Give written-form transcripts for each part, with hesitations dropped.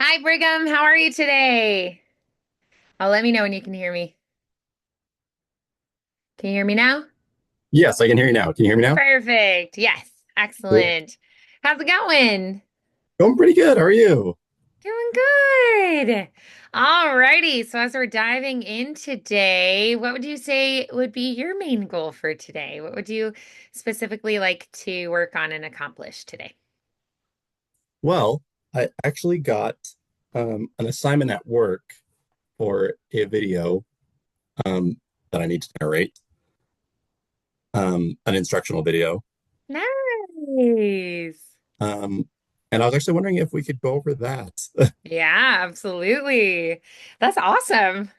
Hi, Brigham. How are you today? Oh, let me know when you can hear me. Can you hear me now? Yes, I can hear you now. Can you hear me now? Perfect. Yes. Cool. Excellent. How's it going? Going pretty good. How are you? Doing good. All righty. So as we're diving in today, what would you say would be your main goal for today? What would you specifically like to work on and accomplish today? Well, I actually got an assignment at work for a video that I need to narrate, an instructional video. Nice. Um, and I was actually wondering if we could go over that. Yeah, absolutely. That's awesome.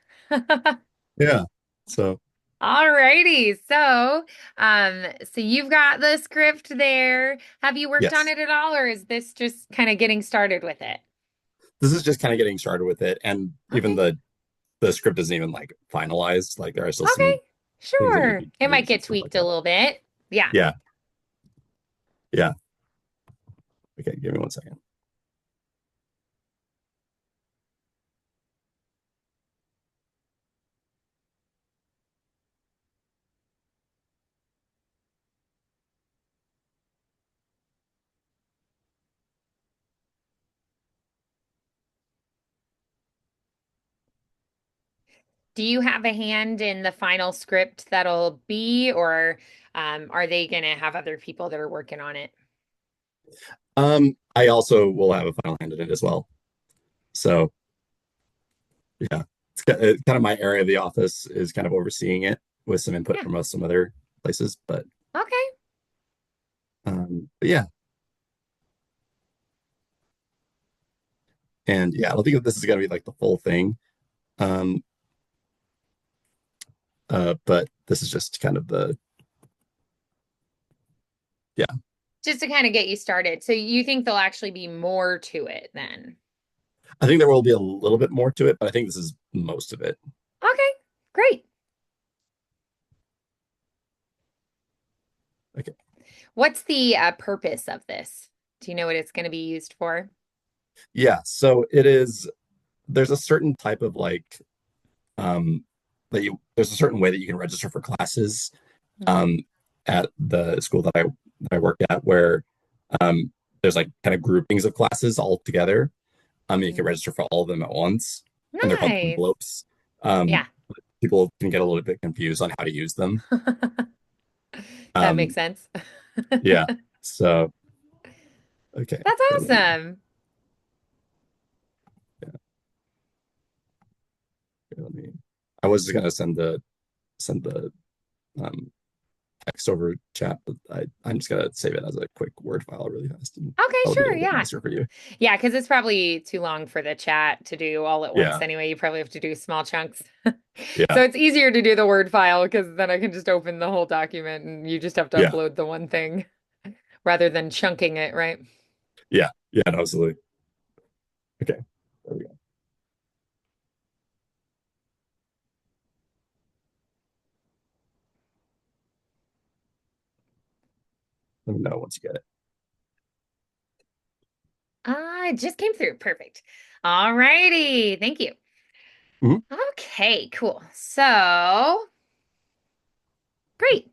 Yeah. So, Alrighty. So you've got the script there. Have you worked on yes, it at all, or is this just kind of getting started with it? this is just kind of getting started with it, and even Okay. the script isn't even like finalized. Like there are still Okay. some things that need to Sure. be It might changed and get stuff like tweaked a that. little bit. Yeah. Yeah. Yeah. Okay, give me one second. Do you have a hand in the final script that'll be, or are they gonna have other people that are working on it? I also will have a final hand in it as well. So yeah, it's kind of my area of the office is kind of overseeing it with some input Yeah. from some other places. Okay. But yeah, and yeah, I don't think that this is going to be like the full thing. Um, but this is just kind of the yeah. Just to kind of get you started. So you think there'll actually be more to it then? I think there will be a little bit more to it, but I think this is most of it. Okay. Great. Okay. What's the purpose of this? Do you know what it's going to be used for? Yeah. So it is. There's a certain type of like there's a certain way that you can register for classes Hmm. um at the school that I work at where um there's like kind of groupings of classes all together. You can register for all of them at once, and they're called Nice. envelopes. Um, Yeah. People can get a little bit confused on how to use them. That makes Um, sense. yeah. So okay. That's Okay, awesome. yeah, let me. I was just gonna send the um, text over chat, but I'm just gonna save it as a quick Word file really fast, and Okay, that'll be a sure. little bit Yeah. nicer for you. Yeah, because it's probably too long for the chat to do all at once Yeah. anyway. You probably have to do small chunks. Yeah. So it's easier to do the Word file because then I can just open the whole document and you just have to Yeah. upload the one thing rather than chunking it, right? Yeah. Yeah. No, absolutely. Okay. There we go. Let me know once you get it. It just came through. Perfect. All righty. Thank you. Mhm. Okay, cool. So great.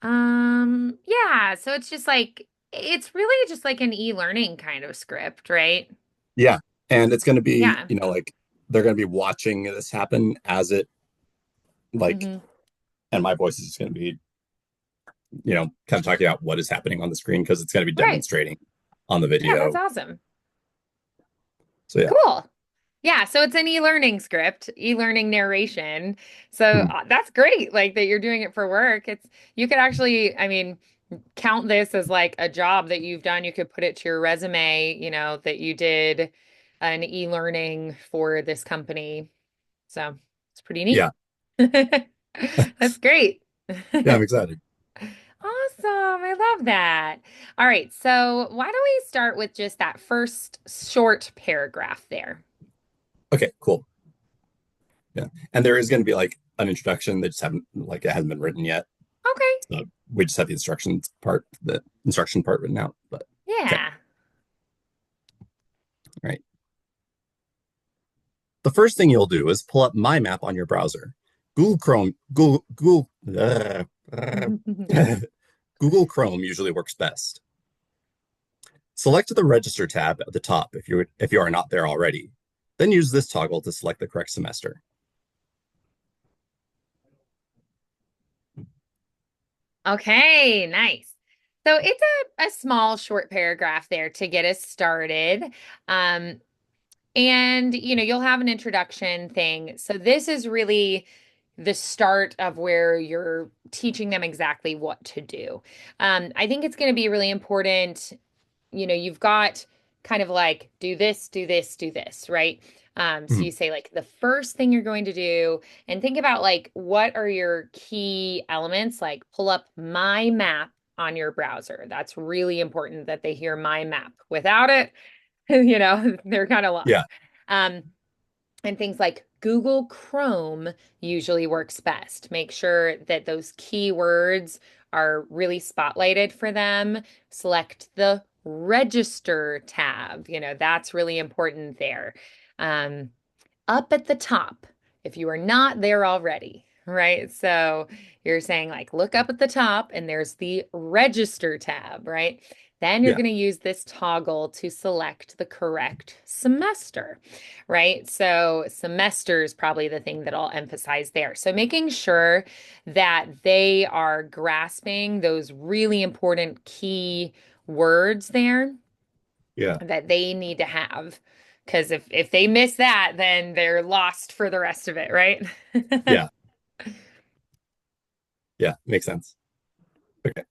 Yeah, so it's just like it's really just like an e-learning kind of script, right? Yeah. And it's going to be, Yeah. like they're going to be watching this happen as it like, Hmm. and my voice is just going to be, kind of talking about what is happening on the screen because it's going to be Right. demonstrating on the Yeah, that's video. awesome. So yeah. Cool. Yeah, so it's an e-learning script, e-learning narration. So Hmm. that's great, like that you're doing it for work. It's you could actually, I mean, count this as like a job that you've done. You could put it to your resume, that you did an e-learning for this company. So it's pretty neat. Yeah. That's great. Yeah. I'm excited. Awesome. I love that. All right. So why don't we start with just that first short paragraph there? Okay. Cool. Yeah. And there is going to be like an introduction that just haven't, like, it hasn't been written yet. Okay. So we just have the instruction part written out. But okay. Yeah. All right. The first thing you'll do is pull up My Map on your browser. Google Chrome, Google Chrome usually works best. Select the Register tab at the top if you are not there already. Then use this toggle to select the correct semester. Okay, nice. So it's a small short paragraph there to get us started. Um, and you'll have an introduction thing. So this is really the start of where you're teaching them exactly what to do. I think it's going to be really important. You've got kind of like do this, do this, do this, right? So Mhm. you say like the first thing you're going to do, and think about like what are your key elements, like pull up my map on your browser. That's really important that they hear my map. Without it, they're kind of lost. Yeah, Um, and things like Google Chrome usually works best. Make sure that those keywords are really spotlighted for them. Select the register tab. That's really important there. Um, Up at the top, if you are not there already, right? So you're saying, like, look up at the top and there's the register tab, right? Then you're yeah, going to use this toggle to select the correct semester, right? So semester is probably the thing that I'll emphasize there. So making sure that they are grasping those really important key words there yeah, that they need to have. Because if they miss that, then they're lost for the rest of it, right? yeah, yeah. Makes sense. Okay.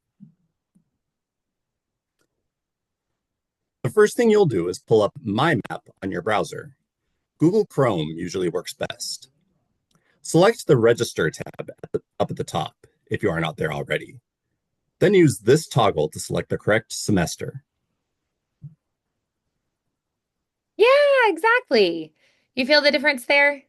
The first thing you'll do is pull up My Map on your browser. Google Chrome usually works best. Select the Register tab up at the top if you are not there already. Then use this toggle to select the correct semester. Yeah, exactly. You feel the difference there?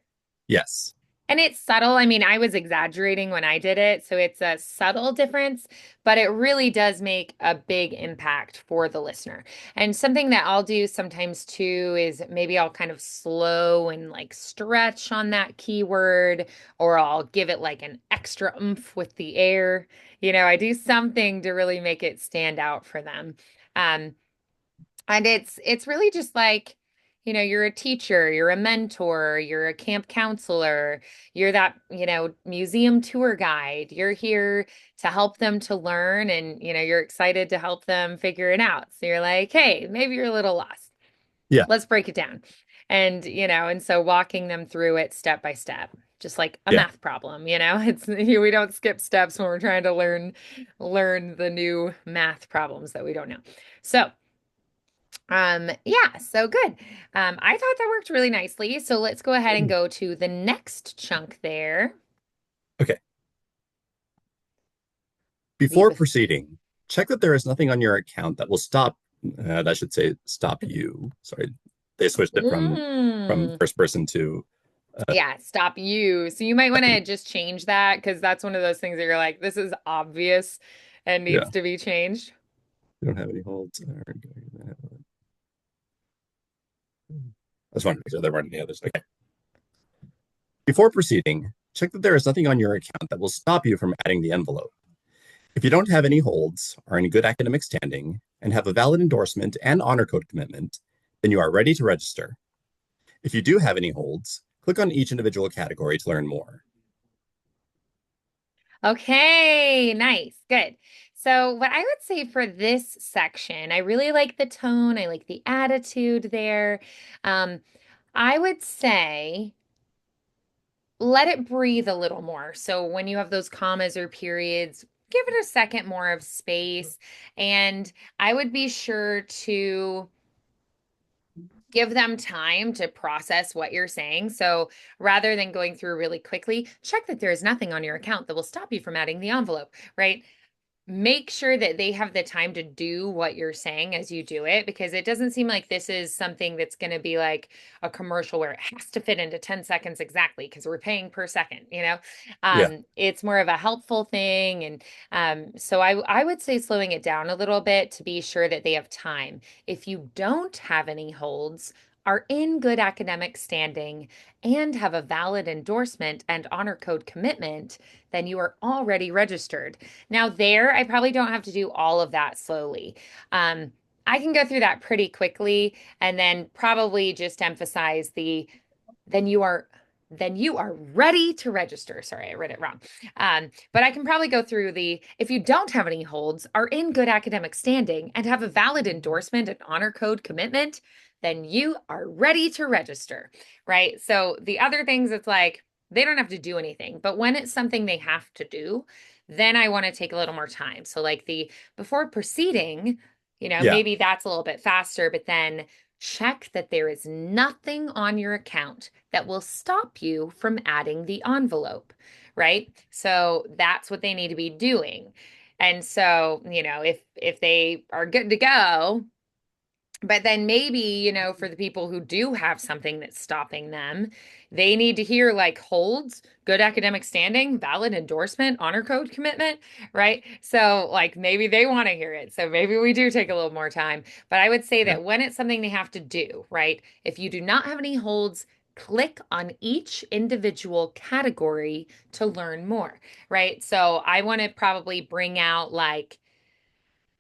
Yes. And it's subtle. I mean, I was exaggerating when I did it. So it's a subtle difference, but it really does make a big impact for the listener. And something that I'll do sometimes too is maybe I'll kind of slow and like stretch on that keyword, or I'll give it like an extra oomph with the air. I do something to really make it stand out for them. Um, and it's really just like, you're a teacher, you're a mentor, you're a camp counselor, you're that, museum tour guide. You're here to help them to learn and, you're excited to help them figure it out. So you're like, hey, maybe you're a little lost. Yeah, Let's break it down. And so walking them through it step by step, just like a yeah. math problem, it's we don't skip steps when we're trying to learn the new math problems that we don't know. So yeah, so good. I thought that worked really nicely. So let's go ahead and go to the next chunk there. Okay. Leave Before the proceeding, check that there is nothing on your account that will that should say stop you. Sorry, they switched it from mm, first person to yeah, stop you. So you might want second. to just change that because that's one of those things that you're like, this is obvious and Yeah, needs to be changed. we don't have any holds. I just wanted to make sure there weren't any others. Okay. Before proceeding, check that there is nothing on your account that will stop you from adding the envelope. If you don't have any holds, are in good academic standing, and have a valid endorsement and honor code commitment, then you are ready to register. If you do have any holds, click on each individual category to learn more. Okay, nice. Good. So, what I would say for this section, I really like the tone, I like the attitude there. Um, I would say let it breathe a little more. So when you have those commas or periods, give it a second more of space. And I would be sure to give them time to process what you're saying. So rather than going through really quickly, check that there is nothing on your account that will stop you from adding the envelope, right? Make sure that they have the time to do what you're saying as you do it, because it doesn't seem like this is something that's going to be like a commercial where it has to fit into 10 seconds exactly because we're paying per second. Yeah, It's more of a helpful thing. And so I would say slowing it down a little bit to be sure that they have time. If you don't have any holds, are in good academic standing, and have a valid endorsement and honor code commitment, then you are already registered. Now, there, I probably don't have to do all of that slowly. Um, I can go through that pretty quickly and then probably just emphasize the then you are then you are ready to register. Sorry, I read it wrong. But I can probably go through the if you don't have any holds, are in good academic standing, and have a valid endorsement and honor code commitment, then you are ready to register, right? So the other things, it's like they don't have to do anything, but when it's something they have to do, then I want to take a little more time. So, like the before proceeding, Yeah. maybe that's a little bit faster, but then check that there is nothing on your account that will stop you from adding the envelope, right? So that's what they need to be doing. And so, if they are good to go, but then maybe, for the people who do have something that's stopping them, they need to hear like holds, good academic standing, valid endorsement, honor code commitment, right? So, like, maybe they want to hear it. So maybe we do take a little more time. But I would say Yeah. that when it's something they have to do, right? If you do not have any holds, click on each individual category to learn more, right? So I want to probably bring out like,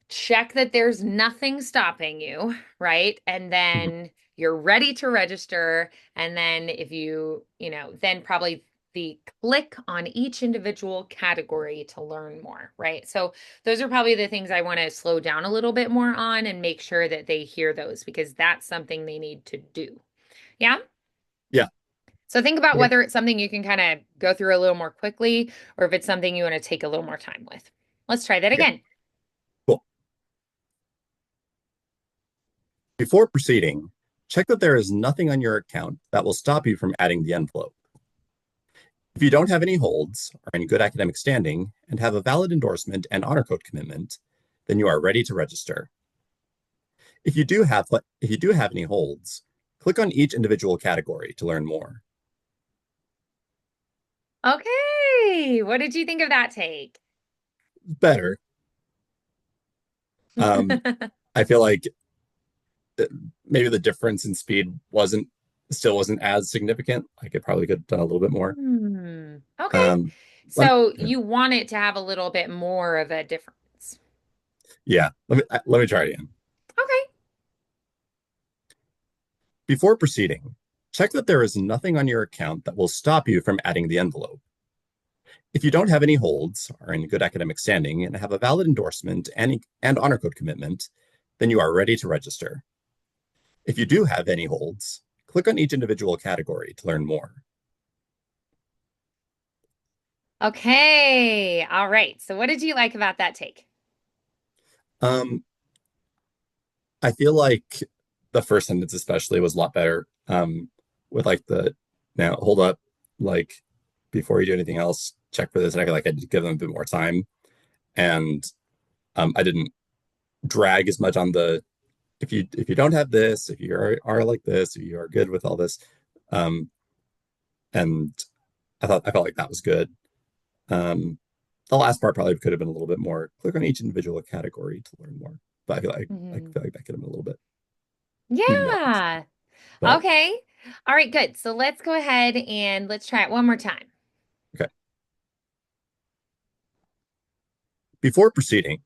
check that there's nothing stopping you, right? And Mhm. then you're ready to register. And then if then probably the click on each individual category to learn more, right? So those are probably the things I want to slow down a little bit more on and make sure that they hear those because that's something they need to do. Yeah. Yeah. So think about Okay. whether it's something you can kind of go through a little more quickly or if it's something you want to take a little more time with. Let's try that Okay. again. Cool. Before proceeding, check that there is nothing on your account that will stop you from adding the envelope. If you don't have any holds, are in good academic standing, and have a valid endorsement and honor code commitment, then you are ready to register. If you do have any holds, click on each individual category to learn more. Okay. What did you think of that take? Better. Um, I feel like maybe the difference in speed wasn't as significant. Like it probably could have done a little bit more. Okay. Um, let me, So you want it to have a little bit more of a difference. yeah, let me try it again. Okay. Before proceeding, check that there is nothing on your account that will stop you from adding the envelope. If you don't have any holds, are in good academic standing, and have a valid endorsement and honor code commitment, then you are ready to register. If you do have any holds, click on each individual category to learn more. Okay. All right. So what did you like about that take? Um, I feel like the first sentence especially was a lot better. With like the now hold up, like before you do anything else, check for this. And I feel like I did give them a bit more time, and I didn't drag as much on the if you don't have this, if you are like this, if you are good with all this, um, and I felt like that was good. Um, the last part probably could have been a little bit more. Click on each individual category to learn more, but I Mhm. feel like that could have been a little bit nuanced. Yeah. But Okay. All right, good. So let's go ahead and let's try it one more time. okay, before proceeding,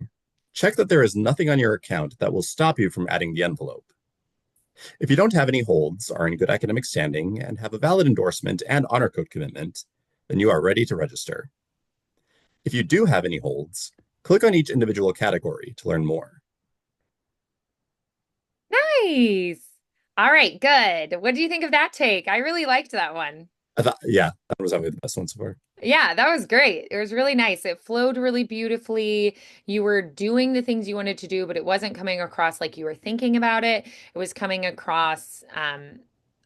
check that there is nothing on your account that will stop you from adding the envelope. If you don't have any holds, are in good academic standing, and have a valid endorsement and honor code commitment, then you are ready to register. If you do have any holds, click on each individual category to learn more. Nice. All right, good. What do you think of that take? I really liked that one. I thought, yeah, that was probably the best one so far. Yeah, that was great. It was really nice. It flowed really beautifully. You were doing the things you wanted to do, but it wasn't coming across like you were thinking about it. It was coming across,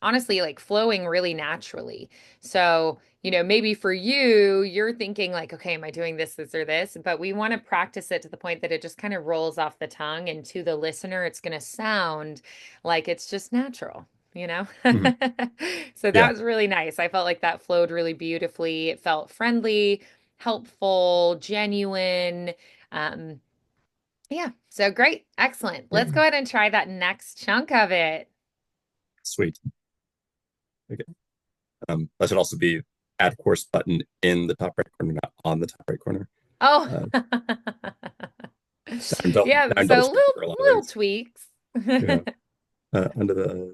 honestly, like flowing really naturally. So, maybe for you, you're thinking like, okay, am I doing this, this, or this? But we want to practice it to the point that it just kind of rolls off the tongue, and to the listener, it's going to sound like it's just natural. you know? Mhm. So that Yeah, was really nice. I felt like that flowed really beautifully. It felt friendly, helpful, genuine. Um, yeah, so great. Excellent. Let's go yeah. ahead and try that next chunk of it. Sweet. Okay. That should also be add course button in the top right corner, not on the top right corner. Oh, Uh, now yeah. I'm double So checking for a lot of little things. tweaks. Yeah. But Under the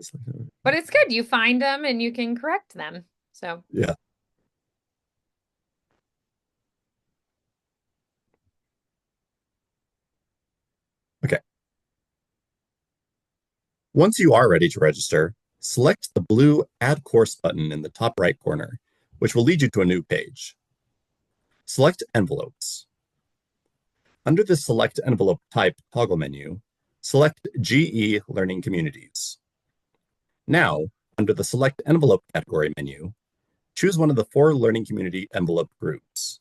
it's good. You find them and you can correct them. So, yeah. Okay. Once you are ready to register, select the blue Add Course button in the top right corner, which will lead you to a new page. Select Envelopes. Under the Select Envelope Type toggle menu, select GE Learning Communities. Now, under the Select Envelope category menu, choose one of the 4 Learning Community envelope groups.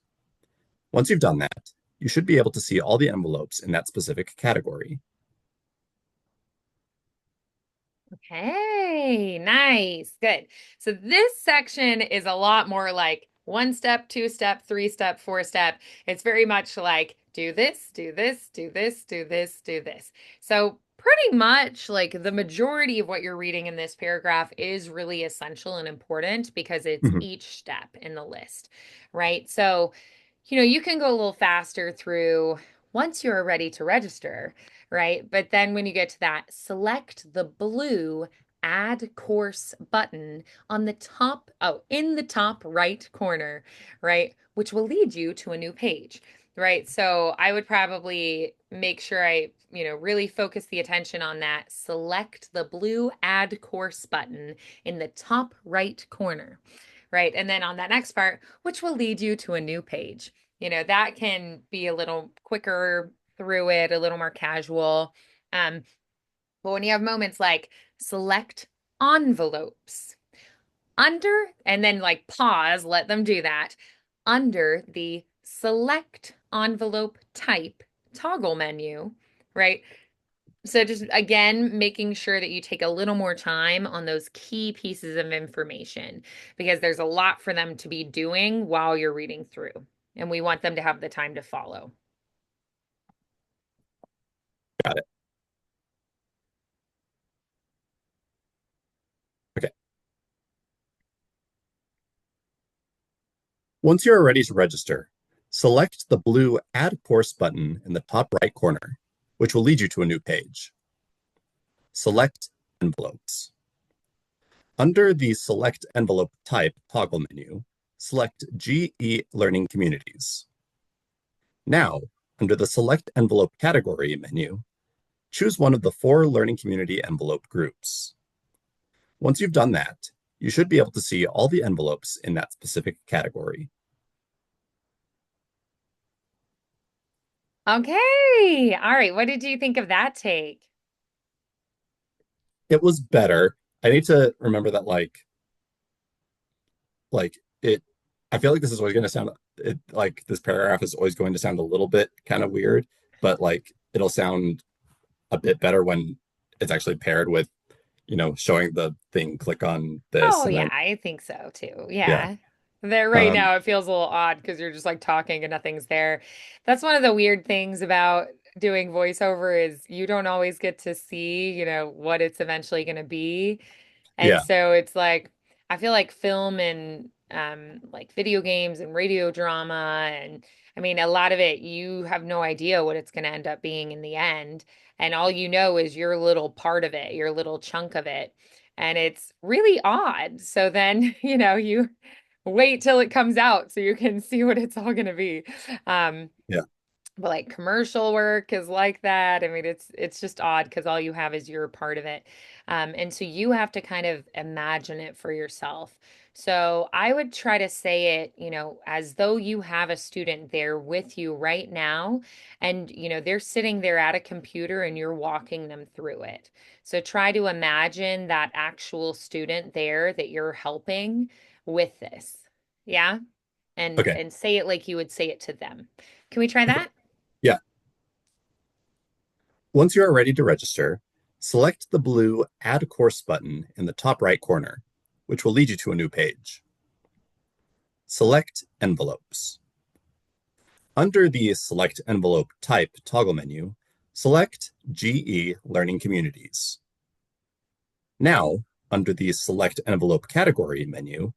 Once you've done that, you should be able to see all the envelopes in that specific category. okay, nice. Good. So this section is a lot more like 1 step, 2 step, 3 step, 4 step. It's very much like do this, do this, do this, do this, do this. So pretty much like the majority of what you're reading in this paragraph is really essential and important because it's Mhm. each step in the list, right? So, you can go a little faster through once you're ready to register, right? But then when you get to that, select the blue add course button on the top, oh, in the top right corner, right? Which will lead you to a new page, right? So I would probably make sure really focus the attention on that. Select the blue add course button in the top right corner, right? And then on that next part, which will lead you to a new page. That can be a little quicker through it, a little more casual. Um, but when you have moments like select envelopes under, and then like pause, let them do that under the select envelope type toggle menu, right? So just again, making sure that you take a little more time on those key pieces of information because there's a lot for them to be doing while you're reading through, and we want them to have the time to follow. Got it. Okay. Once you are ready to register, select the blue Add Course button in the top right corner, which will lead you to a new page. Select Envelopes. Under the Select Envelope Type toggle menu, select GE Learning Communities. Now, under the Select Envelope Category menu, choose one of the 4 Learning Community envelope groups. Once you've done that, you should be able to see all the envelopes in that specific category. Okay. All right. What did you think of that take? It was better. I need to remember that it I feel like this is always going to sound like this paragraph is always going to sound a little bit kind of weird, but like it'll sound a bit better when it's actually paired with, showing the thing, click on this Oh, and yeah, then I think so too. yeah. Yeah. There right Um now it feels a little odd because you're just like talking and nothing's there. That's one of the weird things about doing voiceover is you don't always get to see, what it's eventually going to be. And yeah, so it's like I feel like film and like video games and radio drama and I mean a lot of it you have no idea what it's going to end up being in the end and all you know is your little part of it, your little chunk of it. And it's really odd. So then, you wait till it comes out so you can see what it's all going to be. Um yeah, but like commercial work is like that. I mean, it's just odd because all you have is your part of it. And so you have to kind of imagine it for yourself. So I would try to say it, as though you have a student there with you right now, and they're sitting there at a computer and you're walking them through it. So try to imagine that actual student there that you're helping with this. Yeah. And okay, and say it like you would say it to them. Can we try okay, that? yeah. Once you are ready to register, select the blue Add Course button in the top right corner, which will lead you to a new page. Select Envelopes. Under the Select Envelope Type toggle menu, select GE Learning Communities. Now, under the Select Envelope Category menu,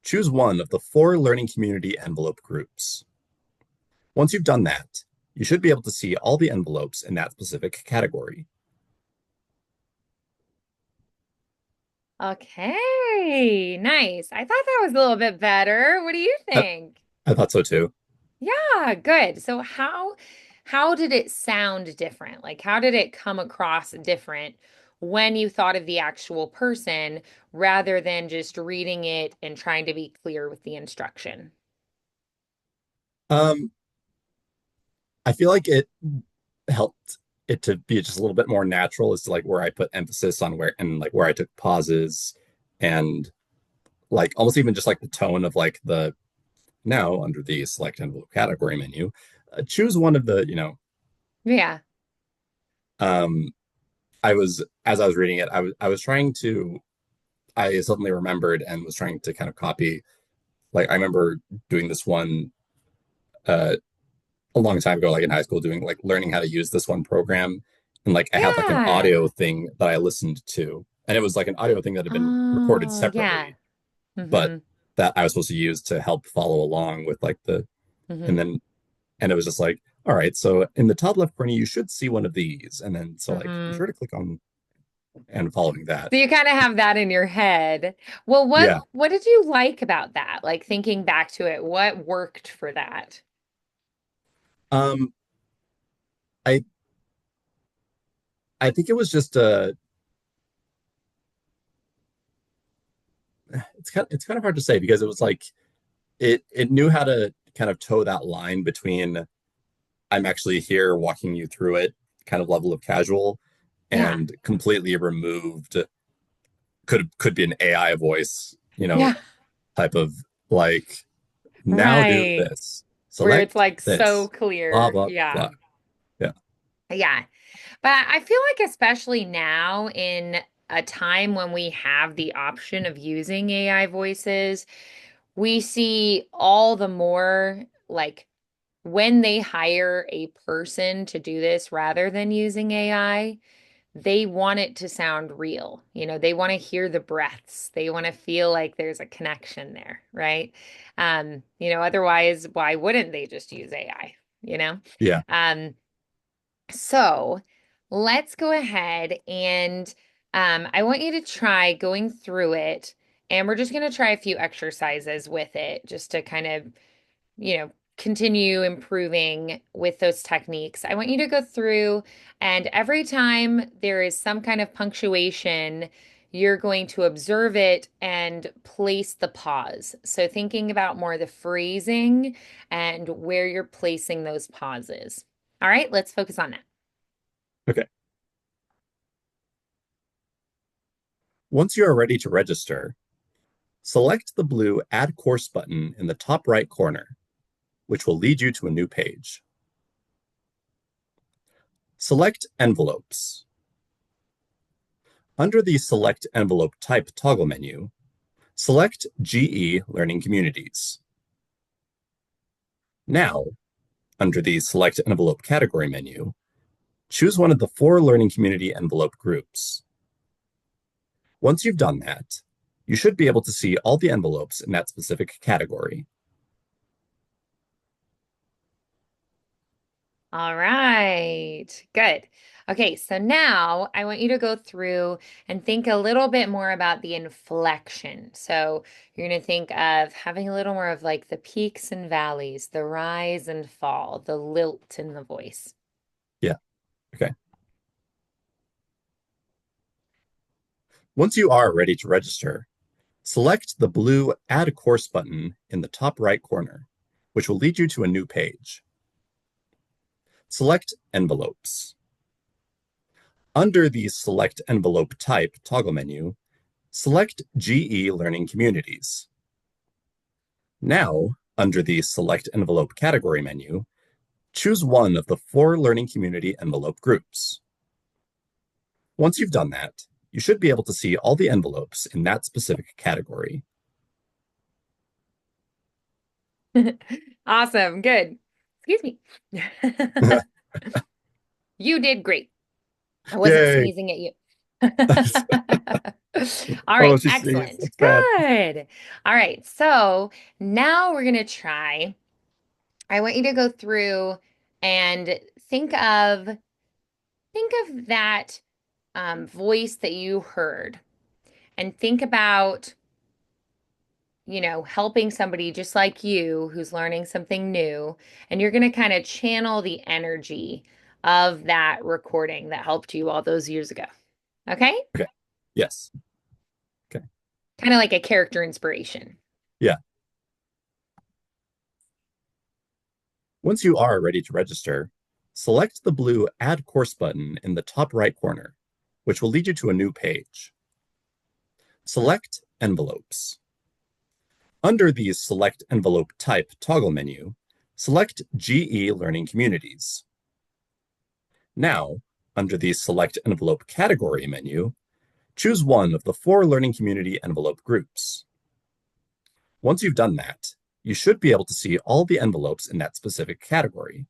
choose one of the four Learning Community envelope groups. Once you've done that, you should be able to see all the envelopes in that specific category. Okay, nice. I thought that was a little bit better. What do you I, think? I thought so too. Yeah, good. So how did it sound different? Like how did it come across different when you thought of the actual person rather than just reading it and trying to be clear with the instruction? Um, I feel like it helped it to be just a little bit more natural as to like where I put emphasis on where and like where I took pauses and like almost even just like the tone of like the now under the select envelope category menu, choose one of the. Yeah. um I was as I was reading it, I was trying to I suddenly remembered and was trying to kind of copy. Like I remember doing this one uh a long time ago, like in high school, doing like learning how to use this one program. And like I had like an Yeah. audio thing that I listened to. And it was like an audio thing that had been recorded Oh, yeah. separately, but Mm-hmm. that I was supposed to use to help follow along with like Mm-hmm. and then and it was just like, all right, so in the top left corner, you should see one of these. And then so like be Mm-hmm. sure to click on and following that. So you kind of have that in your head. Well, Yeah. what did you like about that? Like thinking back to it, what worked for that? Um I I think it was just it's kind of hard to say because it was like it knew how to kind of toe that line between I'm actually here walking you through it kind of level of casual Yeah. and completely removed could be an AI voice, Yeah. type of like now do Right. this, Where it's select like so this, blah clear. blah Yeah. blah. Yeah, Yeah. But I feel like especially now in a time when we have the option of using AI voices, we see all the more like when they hire a person to do this rather than using AI, they want it to sound real. They want to hear the breaths. They want to feel like there's a connection there, right? Otherwise, why wouldn't they just use AI? You know? yeah. Um, so let's go ahead and I want you to try going through it, and we're just going to try a few exercises with it just to kind of continue improving with those techniques. I want you to go through, and every time there is some kind of punctuation, you're going to observe it and place the pause. So, thinking about more the phrasing and where you're placing those pauses. All right, let's focus on that. Okay. Once you are ready to register, select the blue Add Course button in the top right corner, which will lead you to a new page. Select Envelopes. Under the Select Envelope Type toggle menu, select GE Learning Communities. Now, under the Select Envelope Category menu, choose one of the four Learning Community envelope groups. Once you've done that, you should be able to see all the envelopes in that specific category. All right, good. Okay, so now I want you to go through and think a little bit more about the inflection. So you're going to think of having a little more of like the peaks and valleys, the rise and fall, the lilt in the voice. Yeah, okay. Once you are ready to register, select the blue Add Course button in the top right corner, which will lead you to a new page. Select Envelopes. Under the Select Envelope Type toggle menu, select GE Learning Communities. Now, under the Select Envelope Category menu, choose one of the four Learning Community envelope groups. Once you've done that, you should be able to see all the envelopes in that specific category. Awesome, good. Excuse me. You did great. I wasn't Yay! sneezing at you. All Oh, right, she sneezed. excellent. That's bad. Good. All right, so now we're gonna try. I want you to go through and think of that voice that you heard, and think about, helping somebody just like you who's learning something new, and you're gonna kind of channel the energy of that recording that helped you all those years ago. Okay? Okay. Yes. Okay. Kind of like a character inspiration. Yeah. Once you are ready to register, select the blue Add Course button in the top right corner, which will lead you to a new page. Select Envelopes. Under the Select Envelope Type toggle menu, select GE Learning Communities. Now, under the Select Envelope Category menu, choose one of the 4 Learning Community envelope groups. Once you've done that, you should be able to see all the envelopes in that specific category.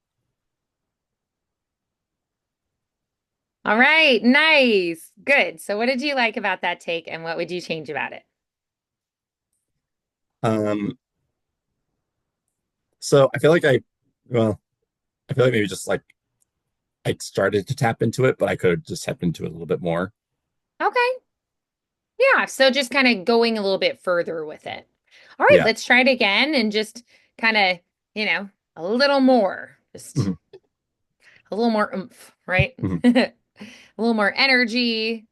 All right, nice. Good. So what did you like about that take and what would you change about it? Um, so I feel like well, I feel like maybe just like I started to tap into it, but I could have just tapped into it a little bit more. Okay. Yeah, so just kind of going a little bit further with it. All right, Yeah. let's try it again and just kind of, a little more. Just Mhm. a little more oomph, right? Mhm. A little more energy.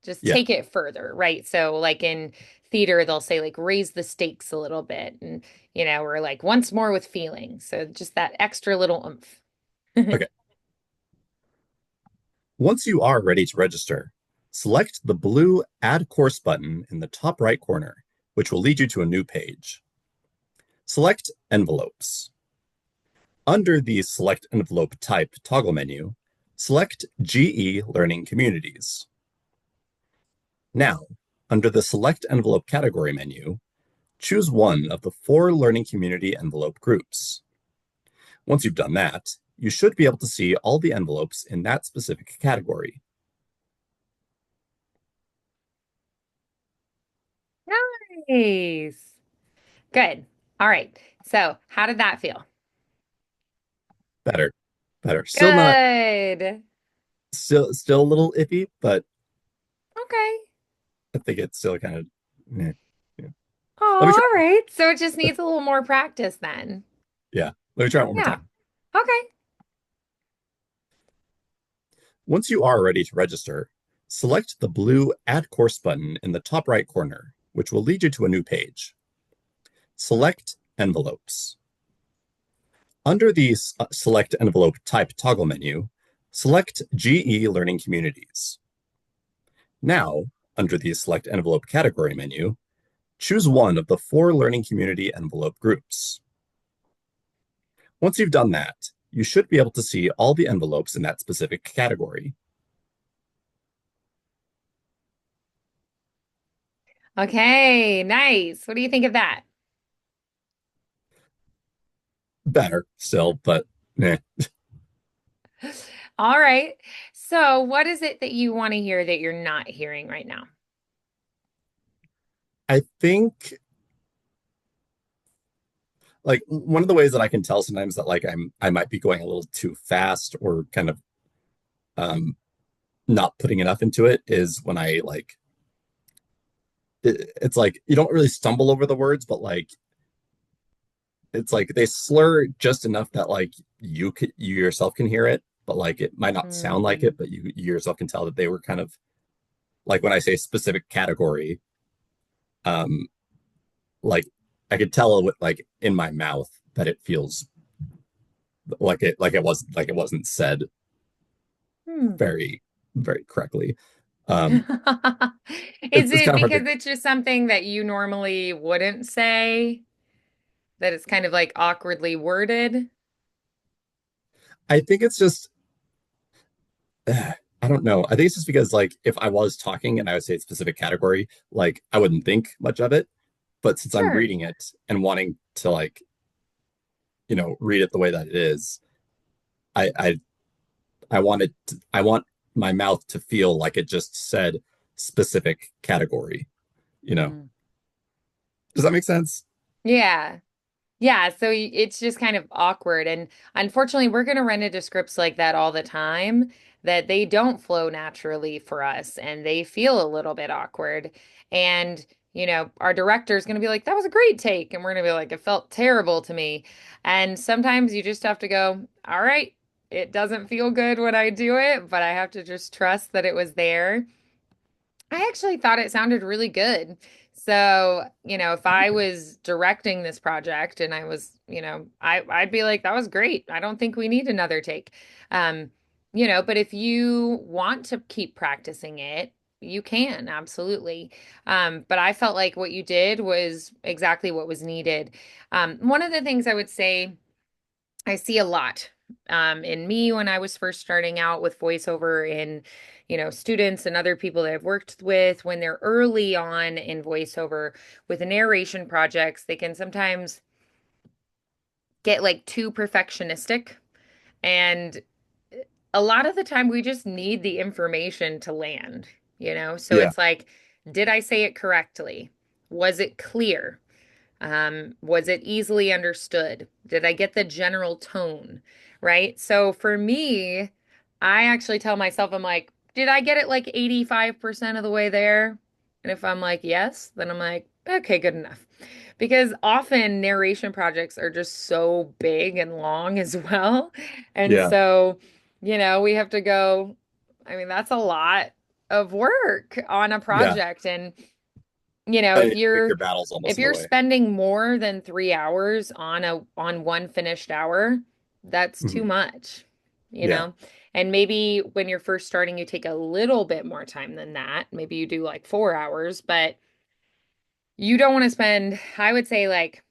Just Yeah. take it further, right? So like in theater, they'll say like raise the stakes a little bit and we're like once more with feeling. So just that extra little oomph. Okay. Once you are ready to register, select the blue Add Course button in the top right corner, which will lead you to a new page. Select Envelopes. Under the Select Envelope Type toggle menu, select GE Learning Communities. Now, under the Select Envelope Category menu, choose one of the 4 Learning Community envelope groups. Once you've done that, you should be able to see all the envelopes in that specific category. Nice. Good. All right. So, how did that feel? Better, better. Still not, Good. still a little iffy, but Okay. I think it's still kind of, yeah. Let me Oh, try. all right. So it just needs a little more practice then. Yeah, let me try it one more Yeah. time. Okay. Once you are ready to register, select the blue Add Course button in the top right corner, which will lead you to a new page. Select Envelopes. Under the Select Envelope Type toggle menu, select GE Learning Communities. Now, under the Select Envelope Category menu, choose one of the 4 Learning Community envelope groups. Once you've done that, you should be able to see all the envelopes in that specific category. Okay. Nice. What do you think of that? Better still, but eh. All right. So, what is it that you want to hear that you're not hearing right now? I think like one of the ways that I can tell sometimes that like I might be going a little too fast or kind of um not putting enough into it is when I like it's like you don't really stumble over the words, but like it's like they slur just enough that like you yourself can hear it, but like it might not sound like Mm. it, but you yourself can tell that they were kind of like when I say specific category, um, like I could tell with like in my mouth that it feels like it wasn't said Hmm. very very correctly. Um, Is it's it kind of hard to. because it's just something that you normally wouldn't say, that it's kind of like awkwardly worded? I think it's just I don't know. I think it's just because like if I was talking and I would say a specific category, like I wouldn't think much of it. But since I'm Sure. reading it and wanting to like, read it the way that it is, I I I want my mouth to feel like it just said specific category, you know. Mm. Does that make sense? Yeah. Yeah, so it's just kind of awkward. And unfortunately, we're going to run into scripts like that all the time that they don't flow naturally for us and they feel a little bit awkward. And, our director is going to be like, that was a great take. And we're going to be like, it felt terrible to me. And sometimes you just have to go, all right, it doesn't feel good when I do it, but I have to just trust that it was there. I actually thought it sounded really good. So, if I was directing this project and I was, I'd be like, that was great. I don't think we need another take. Um, but if you want to keep practicing it, you can, absolutely. But I felt like what you did was exactly what was needed. One of the things I would say I see a lot in me when I was first starting out with voiceover in, students and other people that I've worked with when they're early on in voiceover with narration projects, they can sometimes get like too perfectionistic. And a lot of the time we just need the information to land. So Yeah. it's like, did I say it correctly? Was it clear? Was it easily understood? Did I get the general tone? Right. So for me, I actually tell myself, I'm like, did I get it like 85% of the way there? And if I'm like, yes, then I'm like, okay, good enough. Because often narration projects are just so big and long as well. And Yeah. so, we have to go, I mean, that's a lot of work on a Yeah. project. And And if you pick you're your battles if almost in a you're way. spending more than 3 hours on one finished hour, that's too Mhm. much, you Yeah. know? And maybe when you're first starting, you take a little bit more time than that. Maybe you do like 4 hours, but you don't want to spend, I would say like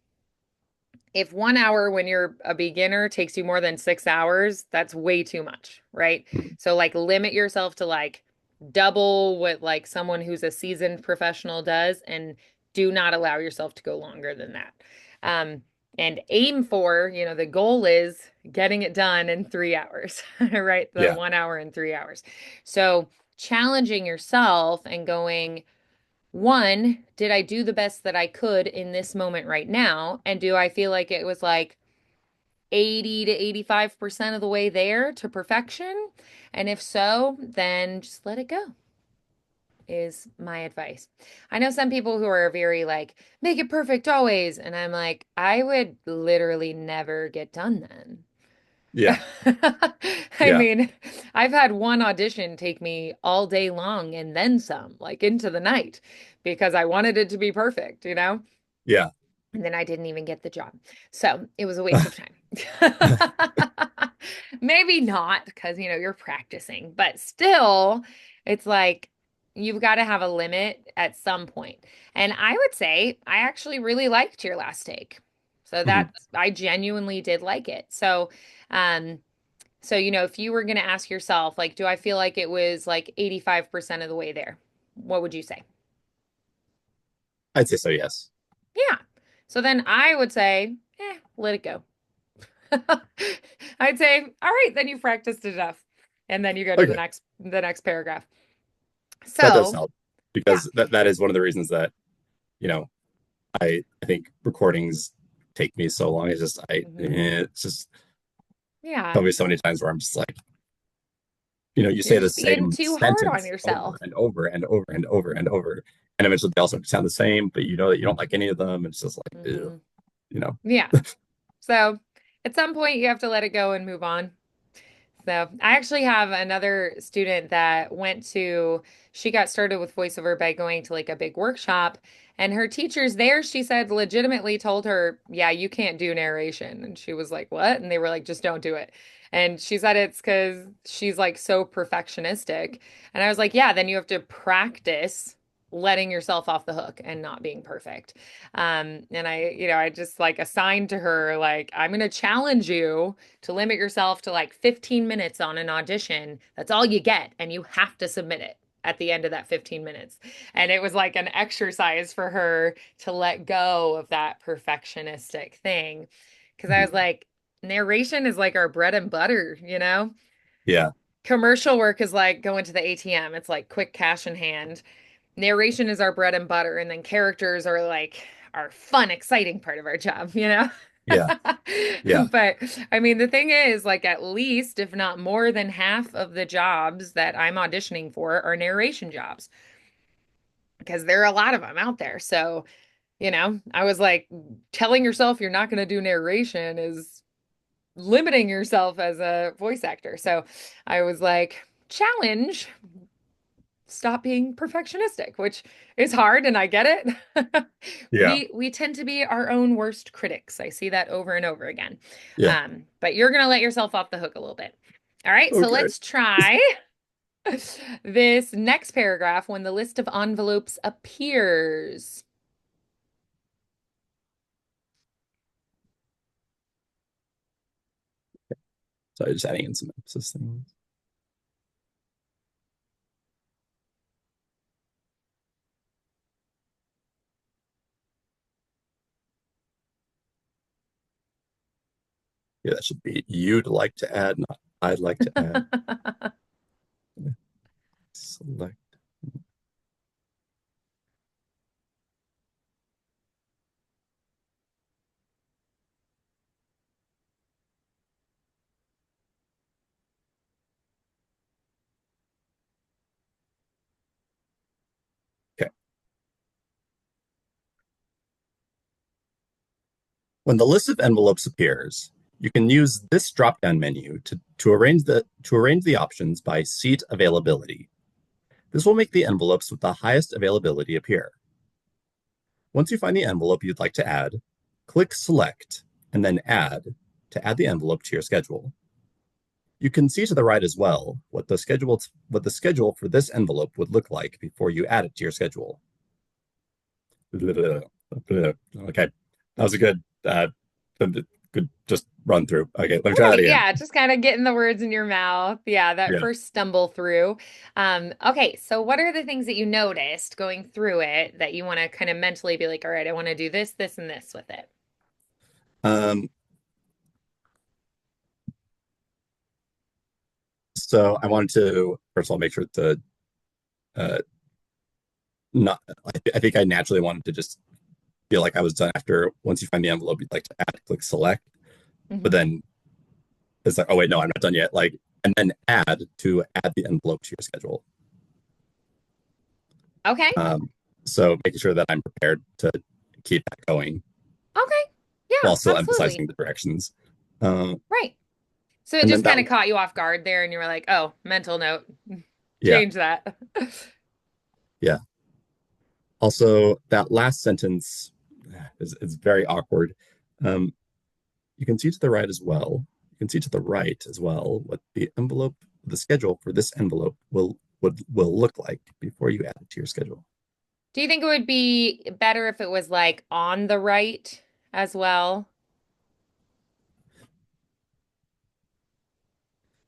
if 1 hour when you're a beginner takes you more than 6 hours, that's way too much, right? Mhm. So like limit yourself to like double what like someone who's a seasoned professional does and do not allow yourself to go longer than that. Um, and aim for, the goal is getting it done in 3 hours, right? The Yeah. 1 hour in 3 hours. So challenging yourself and going, one, did I do the best that I could in this moment right now? And do I feel like it was like 80 to 85% of the way there to perfection? And if so, then just let it go, is my advice. I know some people who are very like, make it perfect always. And I'm like, I would literally never get done then. Yeah. I Yeah. mean, I've had one audition take me all day long and then some, like into the night, because I wanted it to be perfect. Yeah. And then I didn't even get the job. So it was a waste of time. Maybe not because, you're practicing, but still, it's like you've got to have a limit at some point. And I would say I actually really liked your last take. So Mhm. I genuinely did like it. Um, if you were going to ask yourself, like, do I feel like it was like 85% of the way there? What would you say? I'd say so, yes. Yeah. So then I would say, let it go. I'd say, all right, then you've practiced enough. And then you go to the Okay. next paragraph. That does So, help yeah. because that is one of the reasons that, you know, I think recordings take me so long. Hmm. It's just Yeah. probably so many times where I'm just like, you You're say the just being same too hard on sentence over yourself. and over and over and over and over. And eventually they also sound the same, but you know that you don't like any of them. It's just like, ew, Hmm. you know. Yeah. So at some point you have to let it go and move on. So I actually have another student that she got started with voiceover by going to like a big workshop. And her teachers there, she said, legitimately told her, yeah, you can't do narration. And she was like, what? And they were like, just don't do it. And she said it's because she's like so perfectionistic. And I was like, yeah, then you have to practice letting yourself off the hook and not being perfect. And I just like assigned to her, like, I'm going to challenge you to limit yourself to like 15 minutes on an audition. That's all you get, and you have to submit it at the end of that 15 minutes. And it was like an exercise for her to let go of that perfectionistic thing. Because I was like, narration is like our bread and butter. Yeah. Commercial work is like going to the ATM. It's like quick cash in hand. narration is our bread and butter, and then characters are like our fun, exciting part of our job, you know? Yeah. Yeah. But I mean, the thing is, like, at least, if not more than half of the jobs that I'm auditioning for are narration jobs because there are a lot of them out there. So, I was like, telling yourself you're not going to do narration is limiting yourself as a voice actor. So I was like, challenge, stop being perfectionistic, which is hard, and I get it. Yeah. We tend to be our own worst critics. I see that over and over again. Yeah. But you're gonna let yourself off the hook a little bit. All right, so Okay. let's try this next paragraph when the list of envelopes appears. So I'm just adding in some emphasis things. Yeah, that should be you'd like to add, not I'd like to add. Select. Okay. When the list of envelopes appears, you can use this drop-down menu to arrange the options by seat availability. This will make the envelopes with the highest availability appear. Once you find the envelope you'd like to add, click Select and then Add to add the envelope to your schedule. You can see to the right as well what the schedule for this envelope would look like before you add it to your schedule. Okay, that was a good just run through. Okay, let me try that Right, again. yeah, just kind of getting the words in your mouth. Yeah, that Yeah. first stumble through. Okay, so what are the things that you noticed going through it that you want to kind of mentally be like, all right, I want to do this, this, and this with it? Um, so I wanted to first of all make sure to uh, not. I think I naturally wanted to just feel like I was done after once you find the envelope you'd like to add, click select. But Hmm. then it's like, oh wait, no, I'm not done yet. Like, and then add the envelope to your schedule. Okay, So making sure that I'm prepared to keep that going okay, yeah, while still absolutely. emphasizing the directions. Uh, Right. So it and then just that, kind of caught you off guard there, and you were like, oh, mental note, yeah, change that. yeah. Also, that last sentence is very awkward. Um, you can see to the right as well. You can see to the right as well what the schedule for this envelope will look like before you add it to your schedule. Do you think it would be better if it was like on the right as well?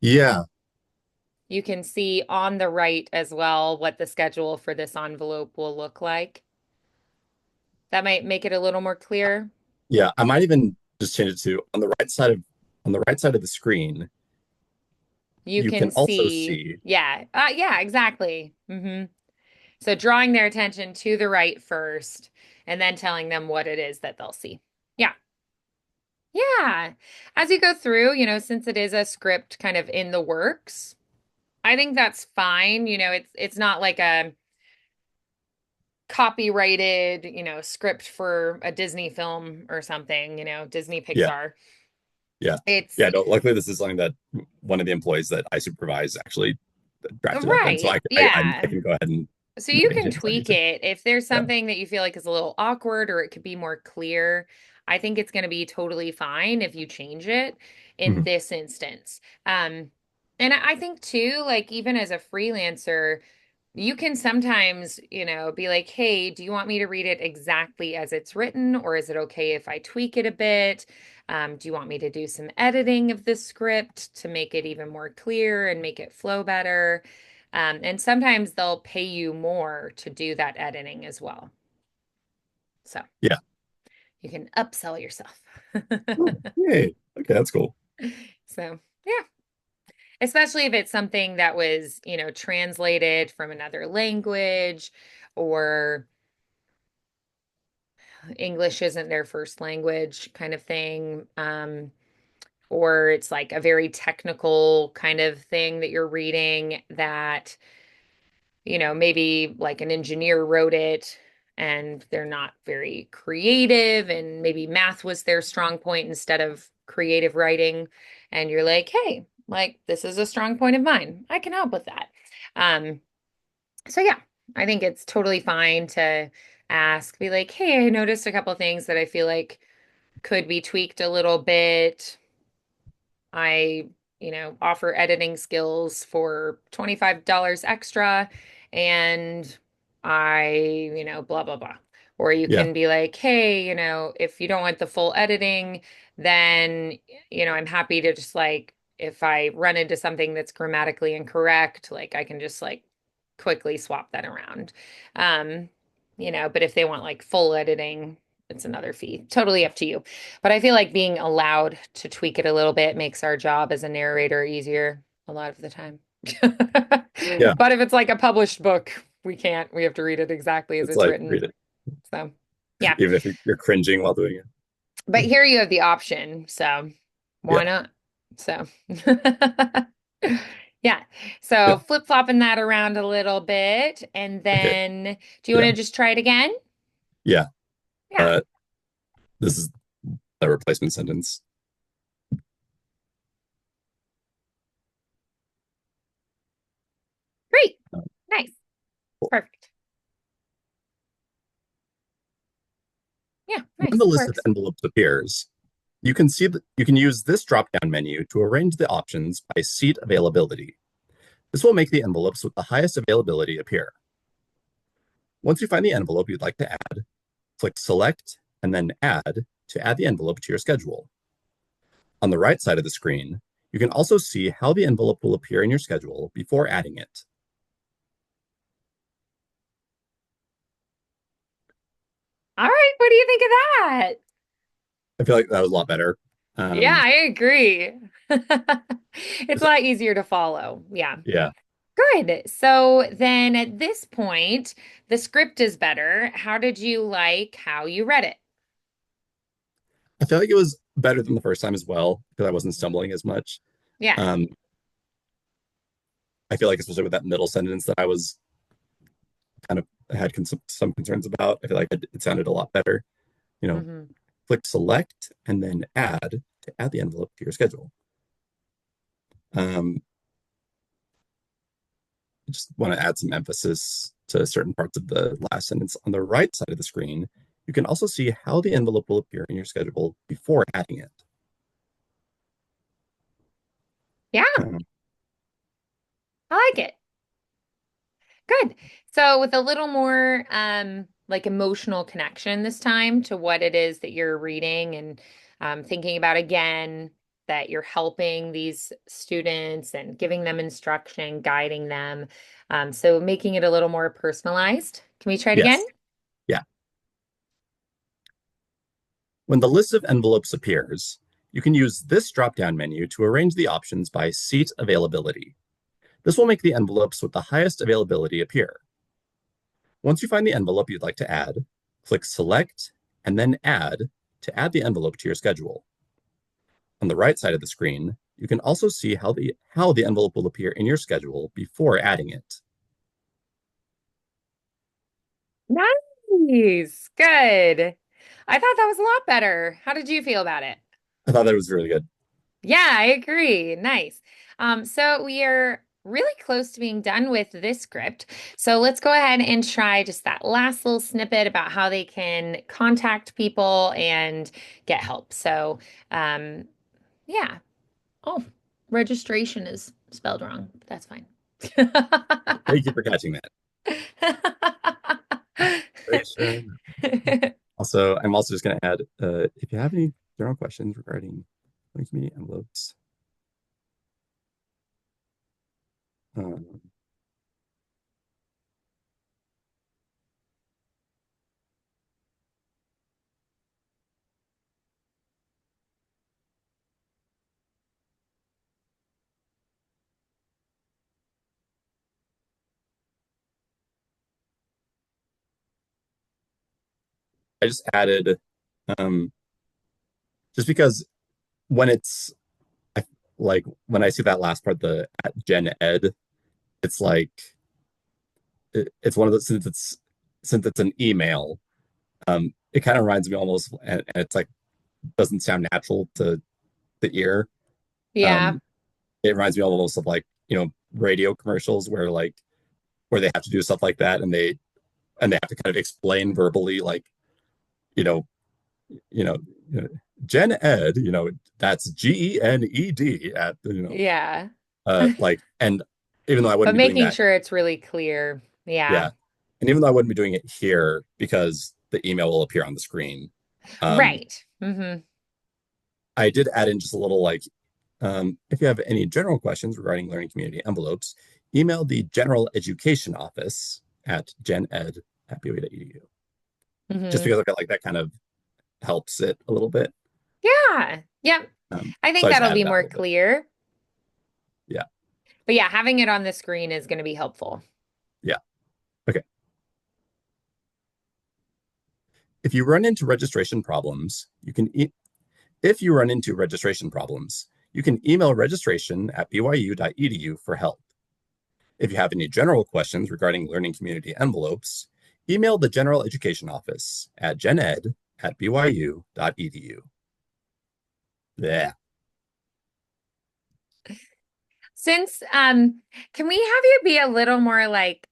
Yeah, You can see on the right as well what the schedule for this envelope will look like. That might make it a little more clear. yeah. I might even just change it to on the right side of the screen. You You can can also see, see, yeah, yeah, exactly. So drawing their attention to the right first and then telling them what it is that they'll see. Yeah. Yeah. As you go through, since it is a script kind of in the works, I think that's fine. It's not like a copyrighted, script for a Disney film or something, Disney yeah, Pixar. yeah, It's yeah. No, luckily this is something that one of the employees that I supervise actually drafted up in, so right. I Yeah. can go ahead and So you make any can changes I need tweak to. it if there's Yeah. something that you feel like is a little awkward or it could be more clear. I think it's going to be totally fine if you change it in Mhm. this instance. And I think too, like even as a freelancer, you can sometimes, be like, hey, do you want me to read it exactly as it's written, or is it okay if I tweak it a bit? Do you want me to do some editing of the script to make it even more clear and make it flow better? And sometimes they'll pay you more to do that editing as well. So Yeah. you can upsell yourself. Oh, yay. Okay, that's cool. So, yeah. Especially if it's something that was, translated from another language or English isn't their first language kind of thing. Or it's like a very technical kind of thing that you're reading that, maybe like an engineer wrote it and they're not very creative, and maybe math was their strong point instead of creative writing. And you're like, hey, like this is a strong point of mine. I can help with that. Um, so yeah, I think it's totally fine to ask, be like, hey, I noticed a couple things that I feel like could be tweaked a little bit. I, offer editing skills for $25 extra, and blah, blah, blah. Or you Yeah. can be like, hey, if you don't want the full editing, then, I'm happy to just like, if I run into something that's grammatically incorrect, like I can just like quickly swap that around. Um, but if they want like full editing, it's another fee. Totally up to you. But I feel like being allowed to tweak it a little bit makes our job as a narrator easier a lot of the time. Yeah. But if it's like a published book, we can't. We have to read it exactly as It's it's like written. read it, So, yeah. even if you're cringing while doing But it. here you have the option. So, why Yeah. not? So, yeah. So, Yeah. flip-flopping that around a little bit. And Okay. then, do you want Yeah. to just try it again? Yeah. Yeah. Uh, this is the replacement sentence. Great. Uh, Nice. cool. Perfect. Yeah. When Nice. the list of Works. envelopes appears, you can use this drop-down menu to arrange the options by seat availability. This will make the envelopes with the highest availability appear. Once you find the envelope you'd like to add, click Select and then Add to add the envelope to your schedule. On the right side of the screen, you can also see how the envelope will appear in your schedule before adding it. All right. What do you think of that? I feel like that was a lot better. Yeah, Um, I agree. It's a lot easier to follow. Yeah. yeah, Good. So then at this point, the script is better. How did you like how you read it? I feel like it was better than the first time as well because I wasn't stumbling as much. Yeah. Um, I feel like especially with that middle sentence that I was kind of had some concerns about, I feel like it sounded a lot better. You know, Hmm. click Select and then Add to add the envelope to your schedule. Um, I just want to add some emphasis to certain parts of the last sentence. On the right side of the screen, you can also see how the envelope will appear in your schedule before adding it. Yeah, Um, I like it. Good. So with a little more like emotional connection this time to what it is that you're reading, and thinking about again that you're helping these students and giving them instruction, guiding them. So making it a little more personalized. Can we try it again? yes, yeah. When the list of envelopes appears, you can use this drop-down menu to arrange the options by seat availability. This will make the envelopes with the highest availability appear. Once you find the envelope you'd like to add, click Select and then Add to add the envelope to your schedule. On the right side of the screen, you can also see how the envelope will appear in your schedule before adding it. Nice. Good. I thought that was a lot better. How did you feel about it? I thought that was really good. Yeah, I agree. Nice. So we are really close to being done with this script. So let's go ahead and try just that last little snippet about how they can contact people and get help. So, yeah. Oh, registration is spelled wrong. But that's fine. Thank you for catching that. Also, I'm also just going to add if you have any general questions regarding community envelopes, um, I just added um just because when it's I, like when I see that last part, the at Gen Ed, it's like it's one of those since it's an email, it kind of reminds me almost, and it's like doesn't sound natural to the ear. Yeah. Um, it reminds me almost of like radio commercials where they have to do stuff like that, and they have to kind of explain verbally like you know you know, Gen Ed, that's GENED at Yeah. like, and even though I wouldn't But be doing making that, sure it's really clear. Yeah. yeah, and even though I wouldn't be doing it here because the email will appear on the screen, um, Right. Hmm. I did add in just a little like, if you have any general questions regarding learning community envelopes, email the General Education Office at gened@boe.edu. Just Hmm. because I feel like that kind of helps it a little bit. Yeah. Yep. I So think I just that'll added be that a more little bit. clear. Yeah. But yeah, having it on the screen is going to be helpful. Yeah. Okay. If you run into registration problems, you can e- if you run into registration problems, you can email registration@byu.edu for help. If you have any general questions regarding learning community envelopes, email the General Education Office at gened@byu.edu. Yeah. Since can we have you be a little more like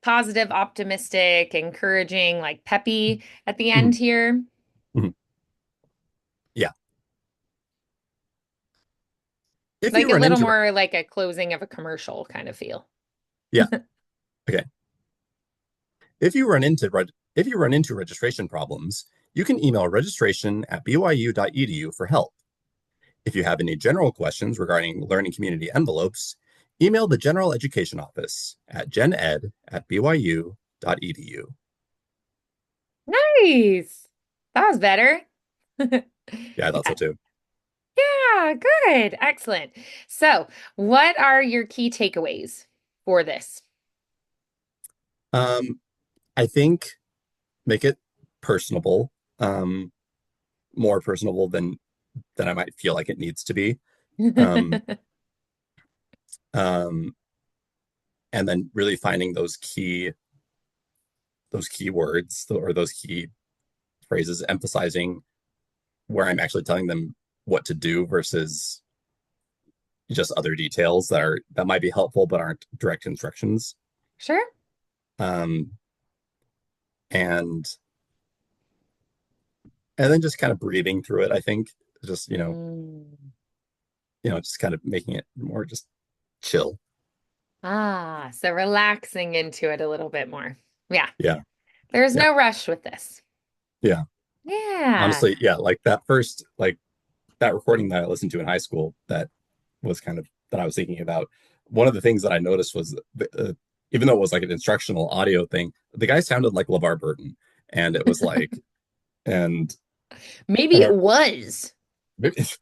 positive, optimistic, encouraging, like peppy at the Mhm. end here? Mhm. Yeah. If you Like a run little into more like a closing of a commercial kind of feel. Yeah. Okay. If you run into registration problems, you can email registration@byu.edu for help. If you have any general questions regarding learning community envelopes, email the General Education Office at gened@byu.edu. Nice. That was better. Yeah, I thought so Yeah. too. Yeah, good. Excellent. So, what are your key takeaways for this? Um, I think make it personable, um, more personable than I might feel like it needs to be. Um, um, and then really finding those key words or those key phrases, emphasizing where I'm actually telling them what to do versus just other details that might be helpful but aren't direct instructions. Sure. Um, and and then just kind of breathing through it. I think just Mm. just kind of making it more just chill. Ah, so relaxing into it a little bit more. Yeah, Yeah, there's yeah, no rush with this. yeah. Yeah. Honestly, yeah. Like that first, like that recording that I listened to in high school, that was kind of that I was thinking about. One of the things that I noticed was even though it was like an instructional audio thing, the guy sounded like LeVar Burton, and it was like, and Maybe and it was. it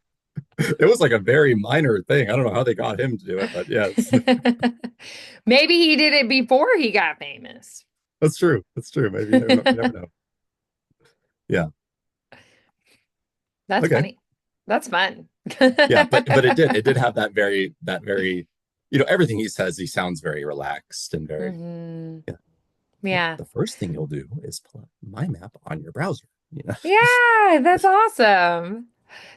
was like a very minor thing. I don't know how they got him to do it, but yes, Maybe he did it before he got famous. that's true. That's true. Maybe you never know. Yeah. That's Okay. funny. That's fun. Yeah, but it did have that very everything he says, he sounds very relaxed and very Hmm. yeah. Yeah. The first thing you'll do is pull up my map on your browser. Yeah, that's awesome.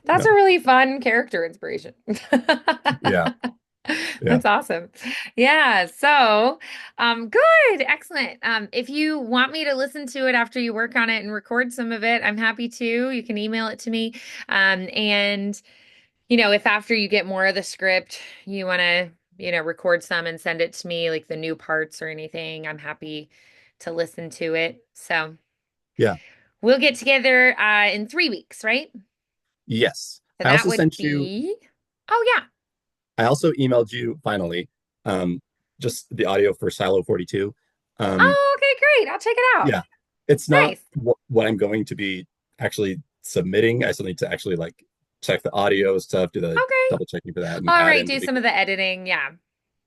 That's Yeah. a really fun character inspiration. Yeah. Yeah. That's awesome. Yeah, so good, excellent. If you want me to listen to it after you work on it and record some of it, I'm happy to. You can email it to me. And if after you get more of the script, you want to, record some and send it to me, like the new parts or anything, I'm happy to listen to it. So Yeah. we'll get together in 3 weeks, right? Yes. So I that also would sent you be, oh yeah. I also emailed you finally um just the audio for Silo 42. Um Oh, okay, great. I'll check it out. yeah. It's not Nice. what I'm going to be actually submitting. I still need to actually like check the audio stuff, do the Okay. double checking for that and All add right, in do the some of the editing. Yeah.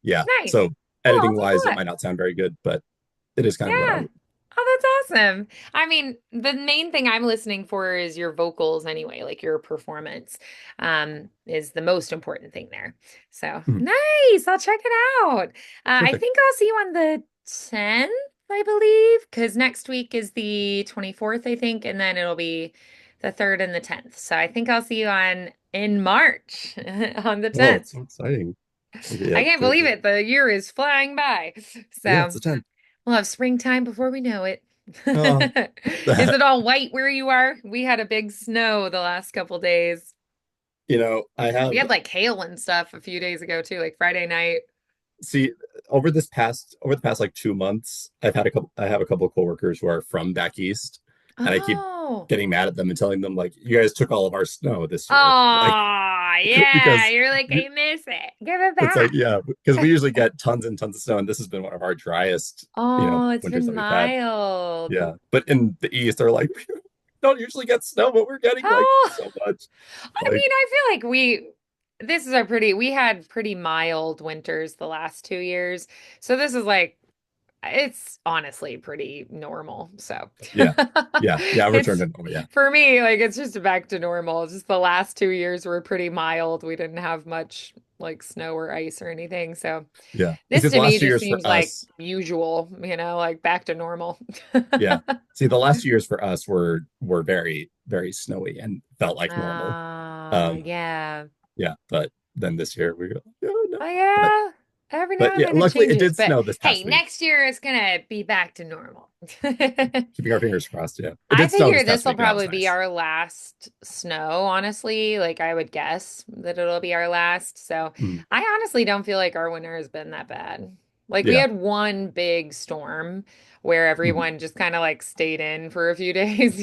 yeah. Nice. So Oh, I'll editing take wise, a it look. might not sound very good, but it is kind of what I Yeah. Oh, that's awesome. I mean, the main thing I'm listening for is your vocals anyway, like your performance, is the most important thing there. So Hmm, nice. I'll check it out. I terrific. think I'll see you on the 10th, I believe, because next week is the 24th, I think, and then it'll be the 3rd and the 10th. So I think I'll see you on in March on the Oh, 10th. it's so exciting. Okay, I yep, can't very believe good. it. The year is flying by. Yeah, it's So the 10th. we'll have springtime before we know it. Oh, Is that, it all white where you are? We had a big snow the last couple days. I We have, had like hail and stuff a few days ago too, like Friday night. see, over the past like 2 months, I have a couple of coworkers who are from back east, and I keep Oh. getting mad at them and telling them, like, you guys took all of our snow this year. Like, Oh, yeah. because You're like, I miss it. Give it it's like, back. yeah, because we usually get tons and tons of snow, and this has been one of our driest, Oh, it's winters been that we've had. mild. Yeah. But in the East, they're like, we don't usually get snow, but we're getting like Oh, so much. I Like, mean, I feel like we had pretty mild winters the last 2 years. So this is like, it's honestly pretty normal. So yeah. Yeah. Yeah. I've returned it's to normal. Yeah. for me, like it's just back to normal. It's just the last 2 years were pretty mild. We didn't have much like snow or ice or anything. So Yeah. this See, the to me last two just years for seems like us, usual, like back to normal. yeah. See, the last 2 years for us were very, very snowy and felt like normal. Um, Yeah. yeah. But then this year we go, oh no. Oh But yeah. Every now but and yeah, then it luckily it changes. did But snow this hey, past week. next year it's gonna be back to normal. Keeping our fingers crossed. Yeah. It I did snow figure this this past will week, and that was probably be nice. our last snow, honestly. Like I would guess that it'll be our last. So Mm, I honestly don't feel like our winter has been that bad. Like we yeah. had one big storm where Mhm, everyone just kind of like stayed in for a few days,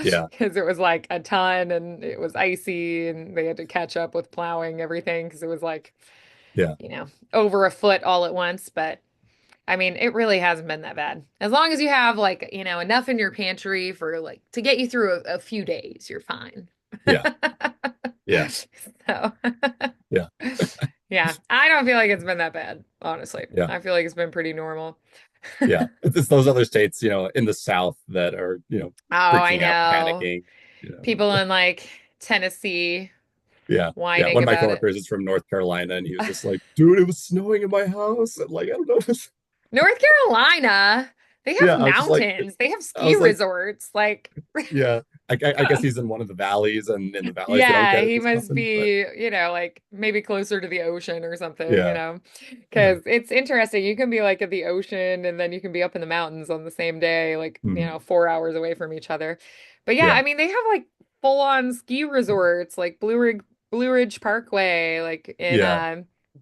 yeah. because it was like a ton and it was icy and they had to catch up with plowing everything because it was like, Yeah. you know, over a foot all at once. But I mean, it really hasn't been that bad. As long as you have like, enough in your pantry for like to get you through a few days, you're fine. Yeah. Yeah. So, Yeah. yeah, I don't feel like it's been that bad, honestly. Yeah. I feel like it's been pretty normal. Yeah. It's those other states, in the South that are, Oh, I freaking out, know. panicking, People in like Tennessee Yeah. Yeah. whining One of my about it. coworkers is from North Carolina, and he was just like, dude, it was snowing in my house. And like, I don't know. North Carolina, they have Yeah. I was just like, mountains, they have I ski was like, resorts. Like, yeah. I guess he's in one of the valleys, and in the valleys they don't yeah, get it he as must often. But be, like maybe closer to the ocean or something, yeah. Yeah. because it's interesting. You can be like at the ocean and then you can be up in the mountains on the same day, like, Mhm. 4 hours away from each other. But yeah, Yeah. I mean, they have like full on ski resorts, like Blue Ridge Parkway, like in Yeah.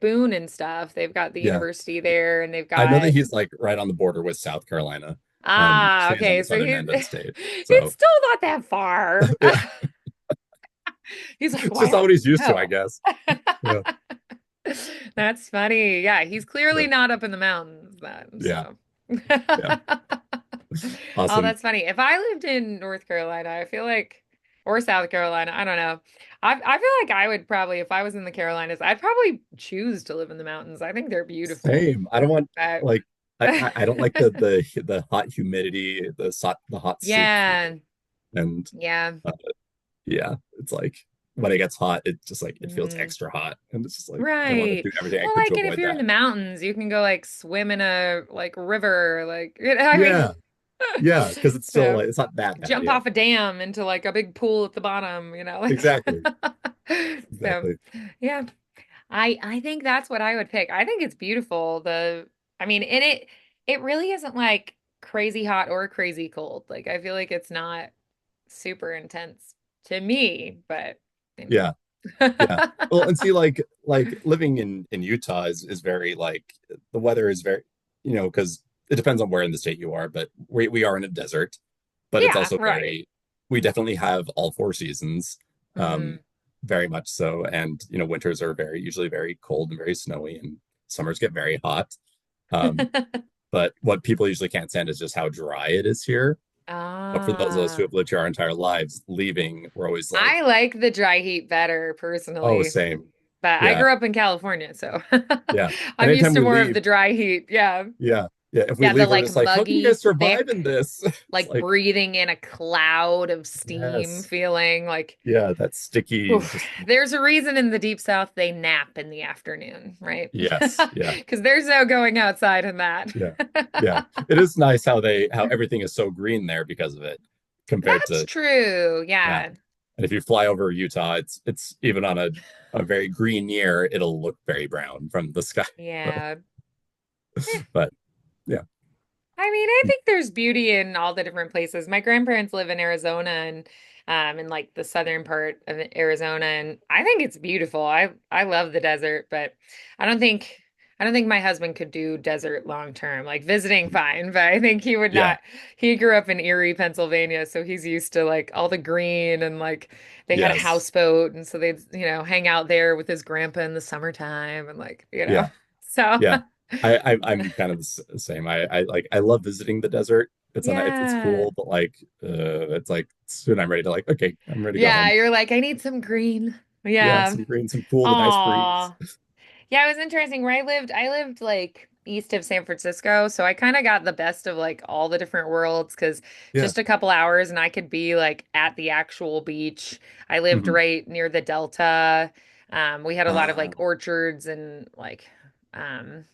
Boone and stuff. They've got the Yeah. university there and they've I know that got, he's like right on the border with South Carolina. So he's on okay, the so southern he's end of the state. it's So still not that far. yeah, He's like, it's well, I just not what don't he's used to, I know. guess. Yeah. That's funny. Yeah, he's Yeah. clearly not up in the mountains then, Yeah. so. Yeah. Oh, Awesome. that's funny. If I lived in North Carolina, I feel like, or South Carolina, I don't know. I feel like I would probably, if I was in the Carolinas, I'd probably choose to live in the mountains. I think they're beautiful. Same. I don't want Uh, like I don't like the hot humidity, the hot soup, yeah, and yeah. uh, yeah, it's like when it gets hot, it just like it feels Mm. extra hot, and it's just like I want to Right. do everything I Well, could to like, and if avoid you're in that. the mountains, you can go like swim in a like river, like, I mean, Yeah, yeah, because it's still so like it's not that bad. jump Yeah, off a dam into like a big pool at the bottom, like exactly, so exactly. yeah. I think that's what I would pick. I think it's beautiful. I mean, and it really isn't like crazy hot or crazy cold. Like I feel like it's not super intense to me, but Yeah, know. yeah. Well, and see, like living in Utah is very like the weather is very because it depends on where in the state you are, but we are in a desert, but it's Yeah, also right. very we definitely have all four seasons, um, Hmm. very much so. And winters are very usually very cold and very snowy, and summers get very hot. Um, but what people usually can't stand is just how dry it is here. But for those of us who Ah, have lived here our entire lives, leaving, we're always like, I like the dry heat better oh, personally, same. but I Yeah, grew up in California, so yeah. I'm used Anytime to we more of leave, the dry heat. Yeah. yeah, Yeah, if we Yeah, the leave, we're like just like, how can you guys muggy, survive in thick, this? It's like like, breathing in a cloud of steam yes, feeling. Like, yeah, that sticky, oof. just There's a reason in the deep south they nap in the afternoon, right? yes, yeah, Because there's no going outside in that. yeah, yeah. It is nice how everything is so green there because of it, compared That's to true. yeah. Yeah. And if you fly over Utah, it's even on a very green year, it'll look very brown from the sky. Yeah. Eh, But yeah, I mean, I think there's beauty in all the different places. My grandparents live in Arizona and in like the southern part of Arizona, and I think it's beautiful. I love the desert, but I don't think I don't think my husband could do desert long term. Like visiting fine, but I think he would yeah, not. He grew up in Erie, Pennsylvania, so he's used to like all the green and like they had a yes, houseboat and so they'd, hang out there with his grandpa in the summertime and yeah, So yeah. I'm kind of the same. I love visiting the desert. It's yeah. cool, but it's like soon I'm ready to like, okay, I'm ready to go Yeah, home. you're like, I need some green. Yeah, Yeah. some green, some cool, the nice breeze. Aw. Yeah, it was interesting where I lived like east of San Francisco, so I kind of got the best of like all the different worlds because Yeah. just a couple hours and I could be like at the actual beach. I lived Hmm. right near the Delta. We had a lot of like Uh, orchards and like um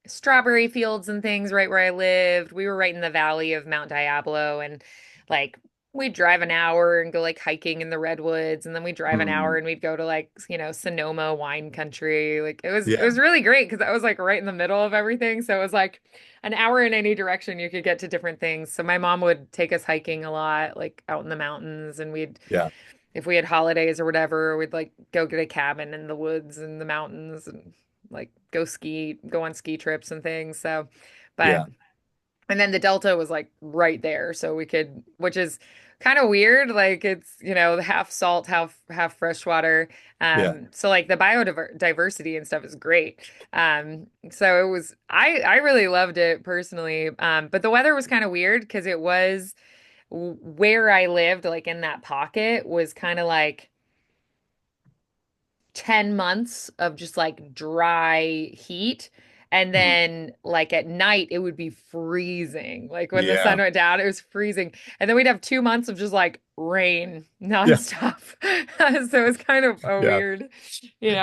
strawberry fields and things right where I lived. We were right in the valley of Mount Diablo and like we'd drive an hour and go like hiking in the redwoods and then we'd drive an hour mm, and we'd go to like, Sonoma wine country. Like it yeah, was really great because I was like right in the middle of everything. So it was like an hour in any direction you could get to different things. So my mom would take us hiking a lot, like out in the mountains and we'd yeah, if we had holidays or whatever, we'd like go get a cabin in the woods and the mountains and like go on ski trips and things. So, but yeah, and then the Delta was like right there, so we could, which is kind of weird. Like it's, half salt, half freshwater. yeah. So like the biodiversity and stuff is great. So it was, I really loved it personally. But the weather was kind of weird because it was where I lived, like in that pocket, was kind of like 10 months of just like dry heat. And Mhm. then like at night it would be freezing. Like when the sun Yeah, went down, it was freezing. And then we'd have 2 months of just like rain yeah, nonstop. So it was kind of a yeah,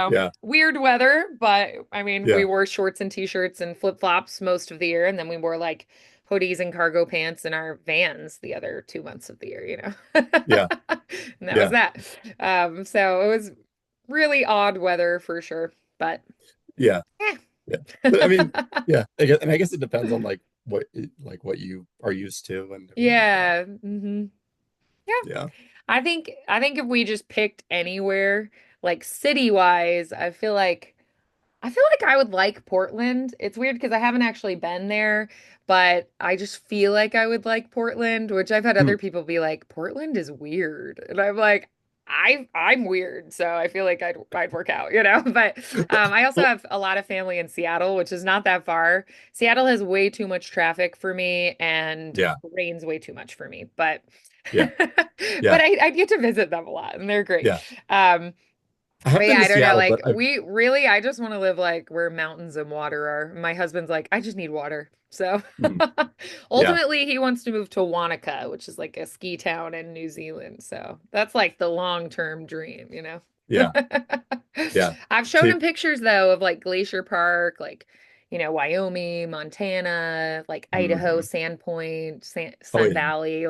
yeah, weird weather, but I mean, we yeah, wore shorts and t-shirts and flip-flops most of the year, and then we wore like hoodies and cargo pants in our vans the other 2 months of the year. yeah, And that was yeah, that. So it was really odd weather for sure. But yeah, yeah. yeah. But I mean, yeah, I guess it depends on like what you are used to and everything. So Yeah. Yeah. yeah. I think if we just picked anywhere, like city wise, I feel like I would like Portland. It's weird because I haven't actually been there, but I just feel like I would like Portland, which I've had Hmm. other people be like, Portland is weird. And I'm like, I'm weird, so I feel like I'd work out. But I also Well, have a lot of family in Seattle, which is not that far. Seattle has way too much traffic for me and yeah, rains way too much for me. But yeah, but yeah, I get to visit them a lot and they're great. yeah. Um, I have but been yeah, to I don't know. Seattle, Like but I've I just want to live like where mountains and water are. My husband's like, I just need water. So mhm. Yeah, ultimately, he wants to move to Wanaka, which is like a ski town in New Zealand. So that's like the long-term dream. yeah, yeah. I've shown See, him pictures though of like Glacier Park, like, Wyoming, Montana, like Idaho, mhm. Sandpoint, Oh Sun yeah, Valley,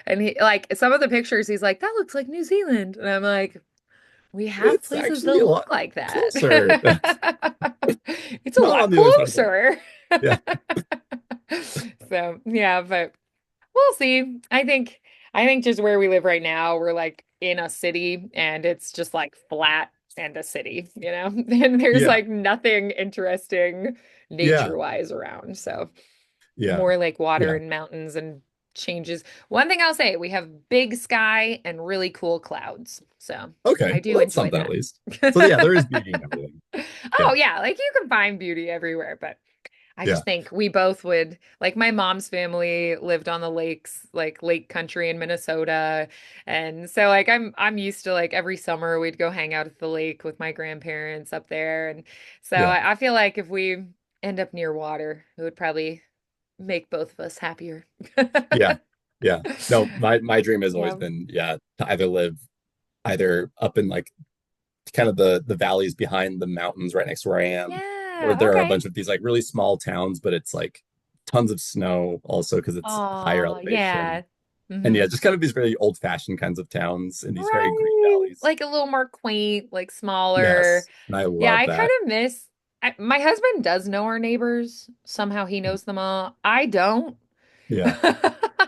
and he like some of the pictures, he's like, that looks like New Zealand. And I'm like, we have it's places that actually a lot look like that. closer. It's a Not lot on the other side of the world. closer. Yeah, So, yeah, but we'll see. I think just where we live right now, we're like in a city and it's just like flat and a city. And there's yeah, like nothing interesting yeah, nature-wise around. So, yeah, more like water yeah. and mountains and changes. One thing I'll say, we have big sky and really cool clouds. So Okay, I well do that's enjoy something at that. least. So yeah, there is beauty in everything. Yeah, Oh yeah, like you can find beauty everywhere, but I yeah, just think we both would like my mom's family lived on the lakes, like lake country in Minnesota. And so like I'm used to like every summer we'd go hang out at the lake with my grandparents up there. And so yeah, I feel like if we end up near water, it would probably make both of us happier. Yeah. Yeah. No, my dream has always Yeah. been, yeah, to either live either up in like kind of the valleys behind the mountains right next to where I am, or Yeah. there are a Okay. bunch of these like really small towns, but it's like tons of snow also because it's higher Oh, elevation. yeah. And yeah, Hmm. just kind of these very old-fashioned kinds of towns in these very green Right. valleys. Like a little more quaint, like smaller. Yes. And I Yeah, love I kind that. of miss my husband does know our neighbors. Somehow he knows them all. I don't. Yeah.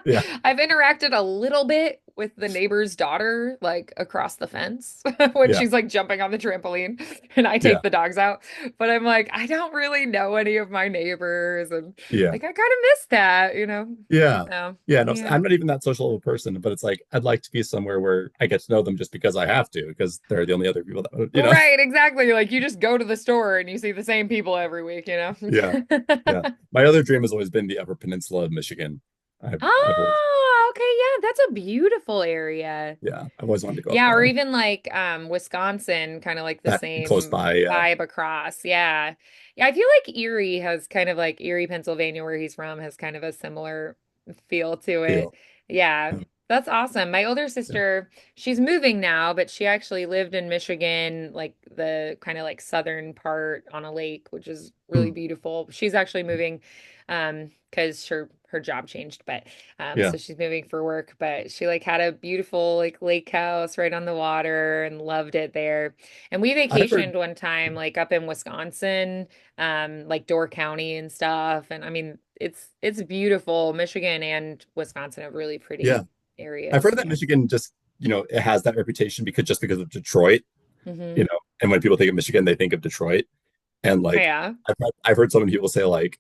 Yeah. I've interacted a little bit with the neighbor's daughter, like across the fence when Yeah. she's like jumping on the trampoline and I Yeah. take the dogs out. But I'm like, I don't really know any of my neighbors. And Yeah. like, I kind of miss that, you know? Yeah. So, Yeah. No, yeah. I'm not even that social of a person, but it's like I'd like to be somewhere where I get to know them just because I have to, because they're the only other people that, Right, exactly. Like, you just go to the store and you see the same people every week, you know? Yeah. Yeah. My other dream has always been the Upper Peninsula of Michigan. I've always, Oh, okay. Yeah, that's a beautiful area. yeah, I've always wanted to go up Yeah, or there. even like Wisconsin, kind of like the That close same by, yeah, vibe across. Yeah. Yeah, I feel like Erie has kind of like Erie, Pennsylvania, where he's from, has kind of a similar feel to it. feel. Yeah. That's awesome. My older Yeah. sister, she's moving now, but she actually lived in Michigan, like the kind of like southern part on a lake, which is really Hmm. beautiful. She's actually moving because her job changed, but Yeah. so she's moving for work, but she like had a beautiful like lake house right on the water and loved it there. And we I've heard, vacationed one time like up in Wisconsin, like Door County and stuff. And I mean, it's beautiful. Michigan and Wisconsin have really yeah, pretty I've areas. heard that Yeah. Michigan just, it has that reputation because of Detroit, Hmm. and when people think of Michigan, they think of Detroit. And like, Yeah. I've heard so many people say like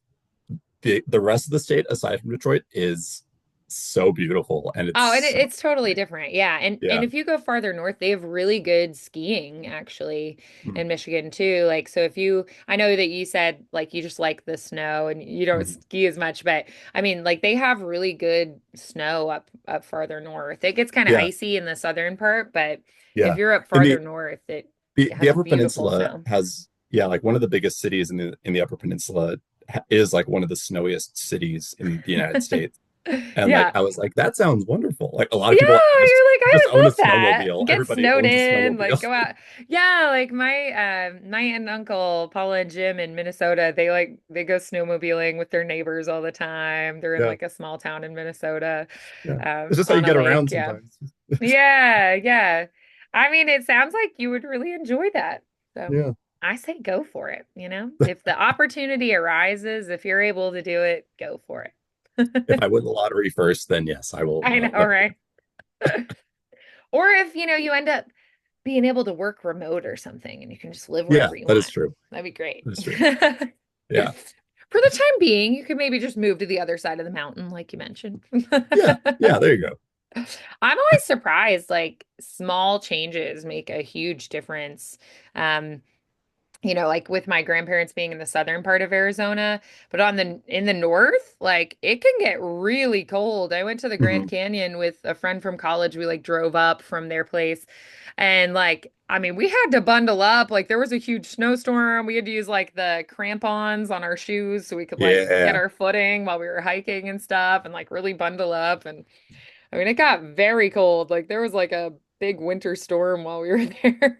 the rest of the state aside from Detroit is so beautiful and it's Oh, and so it's totally like, different. Yeah. And yeah. if you go farther north, they have really good skiing actually Mhm. in Michigan too. Like so if you I know that you said like you just like the snow and you don't Mhm. ski as much, but I mean like they have really good snow up farther north. It gets kind of Yeah. icy in the southern part, but if Yeah. you're up In farther north, it the has Upper beautiful Peninsula snow. has, yeah, like one of the biggest cities in the Upper Peninsula is like one of the snowiest cities in the United States. And like Yeah. I was like, that sounds wonderful. Like a lot of Yeah, people you're like, I just would own a love that. snowmobile. Get Everybody snowed owns a in, like snowmobile. go out. Yeah, like my aunt and uncle Paula and Jim in Minnesota, they go snowmobiling with their neighbors all the time. They're in Yeah. like a small town in Minnesota, Yeah. It's just how you on a get lake. around Yeah. sometimes. Yeah, yeah. I mean, it sounds like you would really enjoy that. So Yeah. I say go for it, you know? If the opportunity arises, if you're able to do it, go for If it. I win the lottery first, then yes, I will I know, right? Or if, you end up being able to work remote or something and you can just live Yeah, wherever you that is want. true. That'd be great. That is true. For Yeah. the time being, you could maybe just move to the other side of the mountain, like you mentioned. Yeah. Yeah, there you go. I'm always surprised, like small changes make a huge difference. Um, like with my grandparents being in the southern part of Arizona, but in the north, like it can get really cold. I went to the Grand Hmm. Canyon with a friend from college. We like drove up from their place and like I mean, we had to bundle up. Like there was a huge snowstorm. We had to use like the crampons on our shoes so we could like get Yeah. our footing while we were hiking and stuff and like really bundle up and I mean, it got very cold. Like there was like a big winter storm while we were there.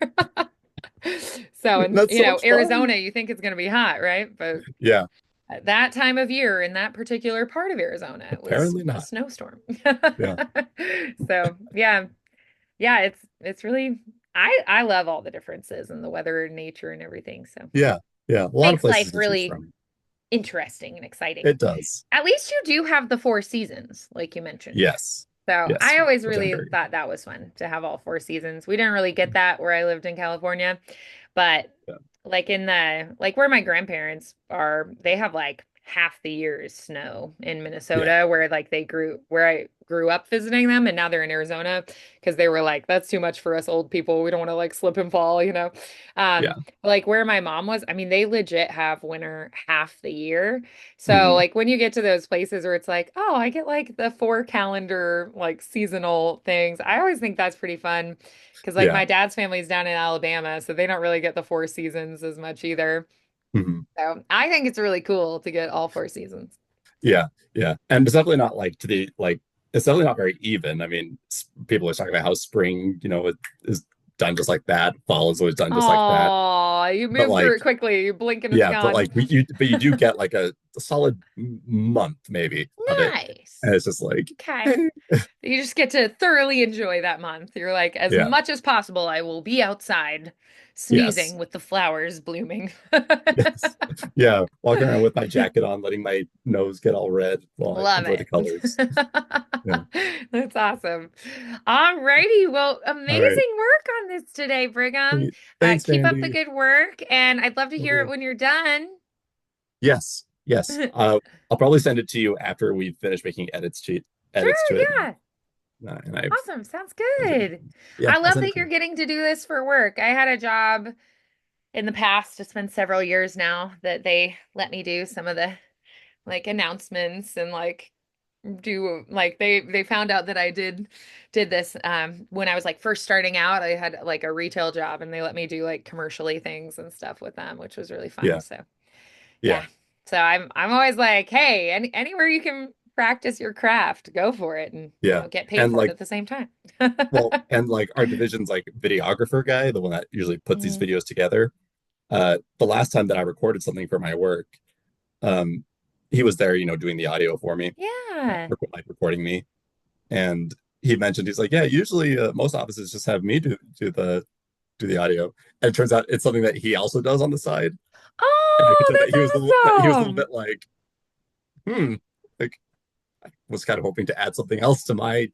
So, and That's so much fun. Arizona, you think it's going to be hot, right? But Yeah. at that time of year in that particular part of Arizona, it was Apparently a not. snowstorm. Yeah. So, yeah. Yeah, it's really I love all the differences in the weather and nature and everything. So, Yeah. Yeah. A lot of makes places life to choose really from. interesting and exciting. It does. At least you do have the four seasons, like you mentioned. Yes. So Yes. I always Which I'm really very thought that was fun to have all four seasons. We didn't really get that where I lived in California, but yeah. like like where my grandparents are, they have like half the year is snow in Yeah. Minnesota where like where I grew up visiting them and now they're in Arizona because they were like, that's too much for us old people. We don't want to like slip and fall, you know. Yeah. Like where my mom was, I mean, they legit have winter half the year. So Hmm. like when you get to those places where it's like, oh, I get like the four calendar like seasonal things. I always think that's pretty fun because like Yeah. my dad's family's down in Alabama, so they don't really get the four seasons as much either. Hmm. So I think it's really cool to get all four seasons. Yeah, yeah, and it's definitely not like to the like it's definitely not very even. I mean, people are talking about how spring, is done just like that, fall is always done just like that. Oh, you But move through like, it quickly. You blink and it's yeah, but gone. like you do get like a solid month maybe of it, and Nice. it's just like, Okay. You just get to thoroughly enjoy that month. You're like, as yeah, much as possible, I will be outside yes, sneezing with the flowers blooming. yes, yeah, walking around with my jacket on, letting my nose get all red while I Love enjoy the it. colors. Yeah. That's awesome. All righty. Well, All right. amazing work on this today, Brigham. Thanks, Keep up the Mandy. good work, and I'd love to Will hear it do. when you're done. Yes, yes. I'll probably send it to you after we finish making edits Sure, to it, yeah. and I Awesome. Sounds enjoy. good. Yeah, I I'll love send it that to you're you. getting to do this for work. I had a job in the past, it's been several years now that they let me do some of the like announcements and like do like they found out that I did this when I was like first starting out. I had like a retail job and they let me do like commercially things and stuff with them, which was really fun. Yeah, So, yeah, yeah. So I'm always like, "Hey, anywhere you can practice your craft, go for it and, yeah. get paid And for it like, at the same time." well, and like our division's like videographer guy, the one that usually puts these Mhm. videos together. The last time that I recorded something for my work, um, he was there, doing the audio for me, Yeah. like recording me, and he mentioned he's like, yeah, usually most offices just have me do the audio, and it turns out it's something that he also does on the side, and I could Oh, tell that he was a that's little awesome. bit like, hmm, like I was kind of hoping to add something else to my,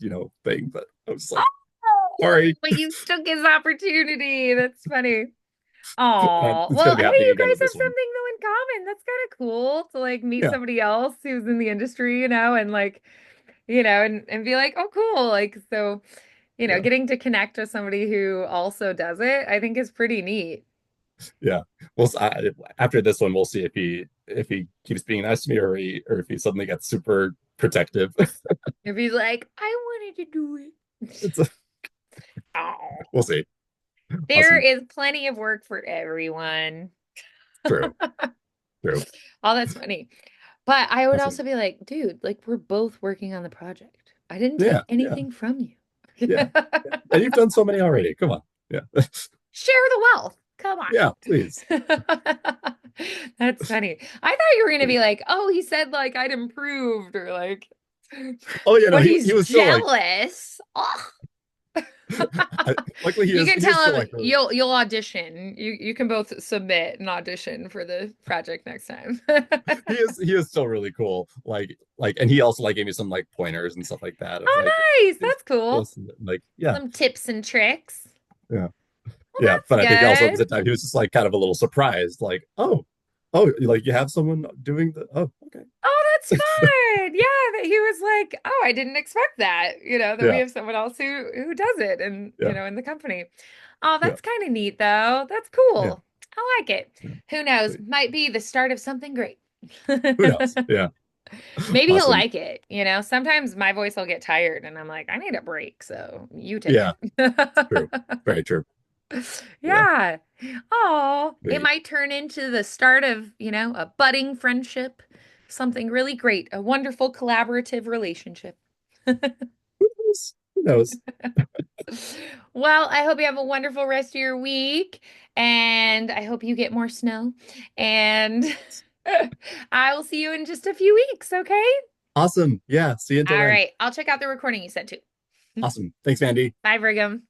thing, but I was just like, Oh, sorry, but you took his opportunity. That's funny. and Oh, it's well, gonna I be mean, happening you again guys with have this one. something though in common. That's kind of cool to like meet Yeah, somebody else who's in the industry, and like, and be like, oh, cool. Like, so, yeah, getting to connect with somebody who also does it, I think is pretty neat. yeah. Well, after this one, we'll see if he keeps being nice to me, or if he suddenly gets super protective. If he's like, I wanted to do it. It's a, Oh, we'll see. there Awesome. is plenty of work for everyone. True. True. Oh, that's funny. But I would Awesome. also be like, dude, like we're both working on the project. I didn't Yeah. take Yeah. anything from you. Yeah. Yeah. And you've done so many already. Come on. Yeah. Share the wealth. Come Yeah. Please. on. That's funny. I thought you were gonna be like, oh, he said like I'd improved or like, Oh yeah. No. but He he's was still like. jealous. Oh. Luckily, You can he is tell still him like really. you'll audition. You can both submit and audition for the project next time. He is still really cool. And he also like gave me some like pointers and stuff like that of Oh, like nice. this That's cool. this like yeah Some tips and tricks. yeah Well, yeah. that's But I think also at the good. same time he was just like kind of a little surprised, like like you have someone doing the okay Oh, that's fun. Yeah, that he was like, "Oh, I didn't expect that." That we yeah have someone else who does it and, yeah in the company. Oh, yeah that's kind of neat though. That's yeah, cool. I like it. yeah. Who knows? Sweet. Might be the start of something great. Who knows? Yeah. Maybe he'll Awesome. like it. Sometimes my voice will get tired and I'm like, I need a break, so you take Yeah. it. True. Very true. Yeah. Yeah. Oh, it Sweet. might turn into the start of, a budding friendship, something really great, a wonderful collaborative relationship. Who knows? Who knows? Well, I hope you have a wonderful rest of your week, and I hope you get more snow. And I will see you in just a few weeks, okay? Awesome. Yeah. See you until All then. right. I'll check out the recording you sent too. Awesome. Thanks, Mandy. Bye, Brigham.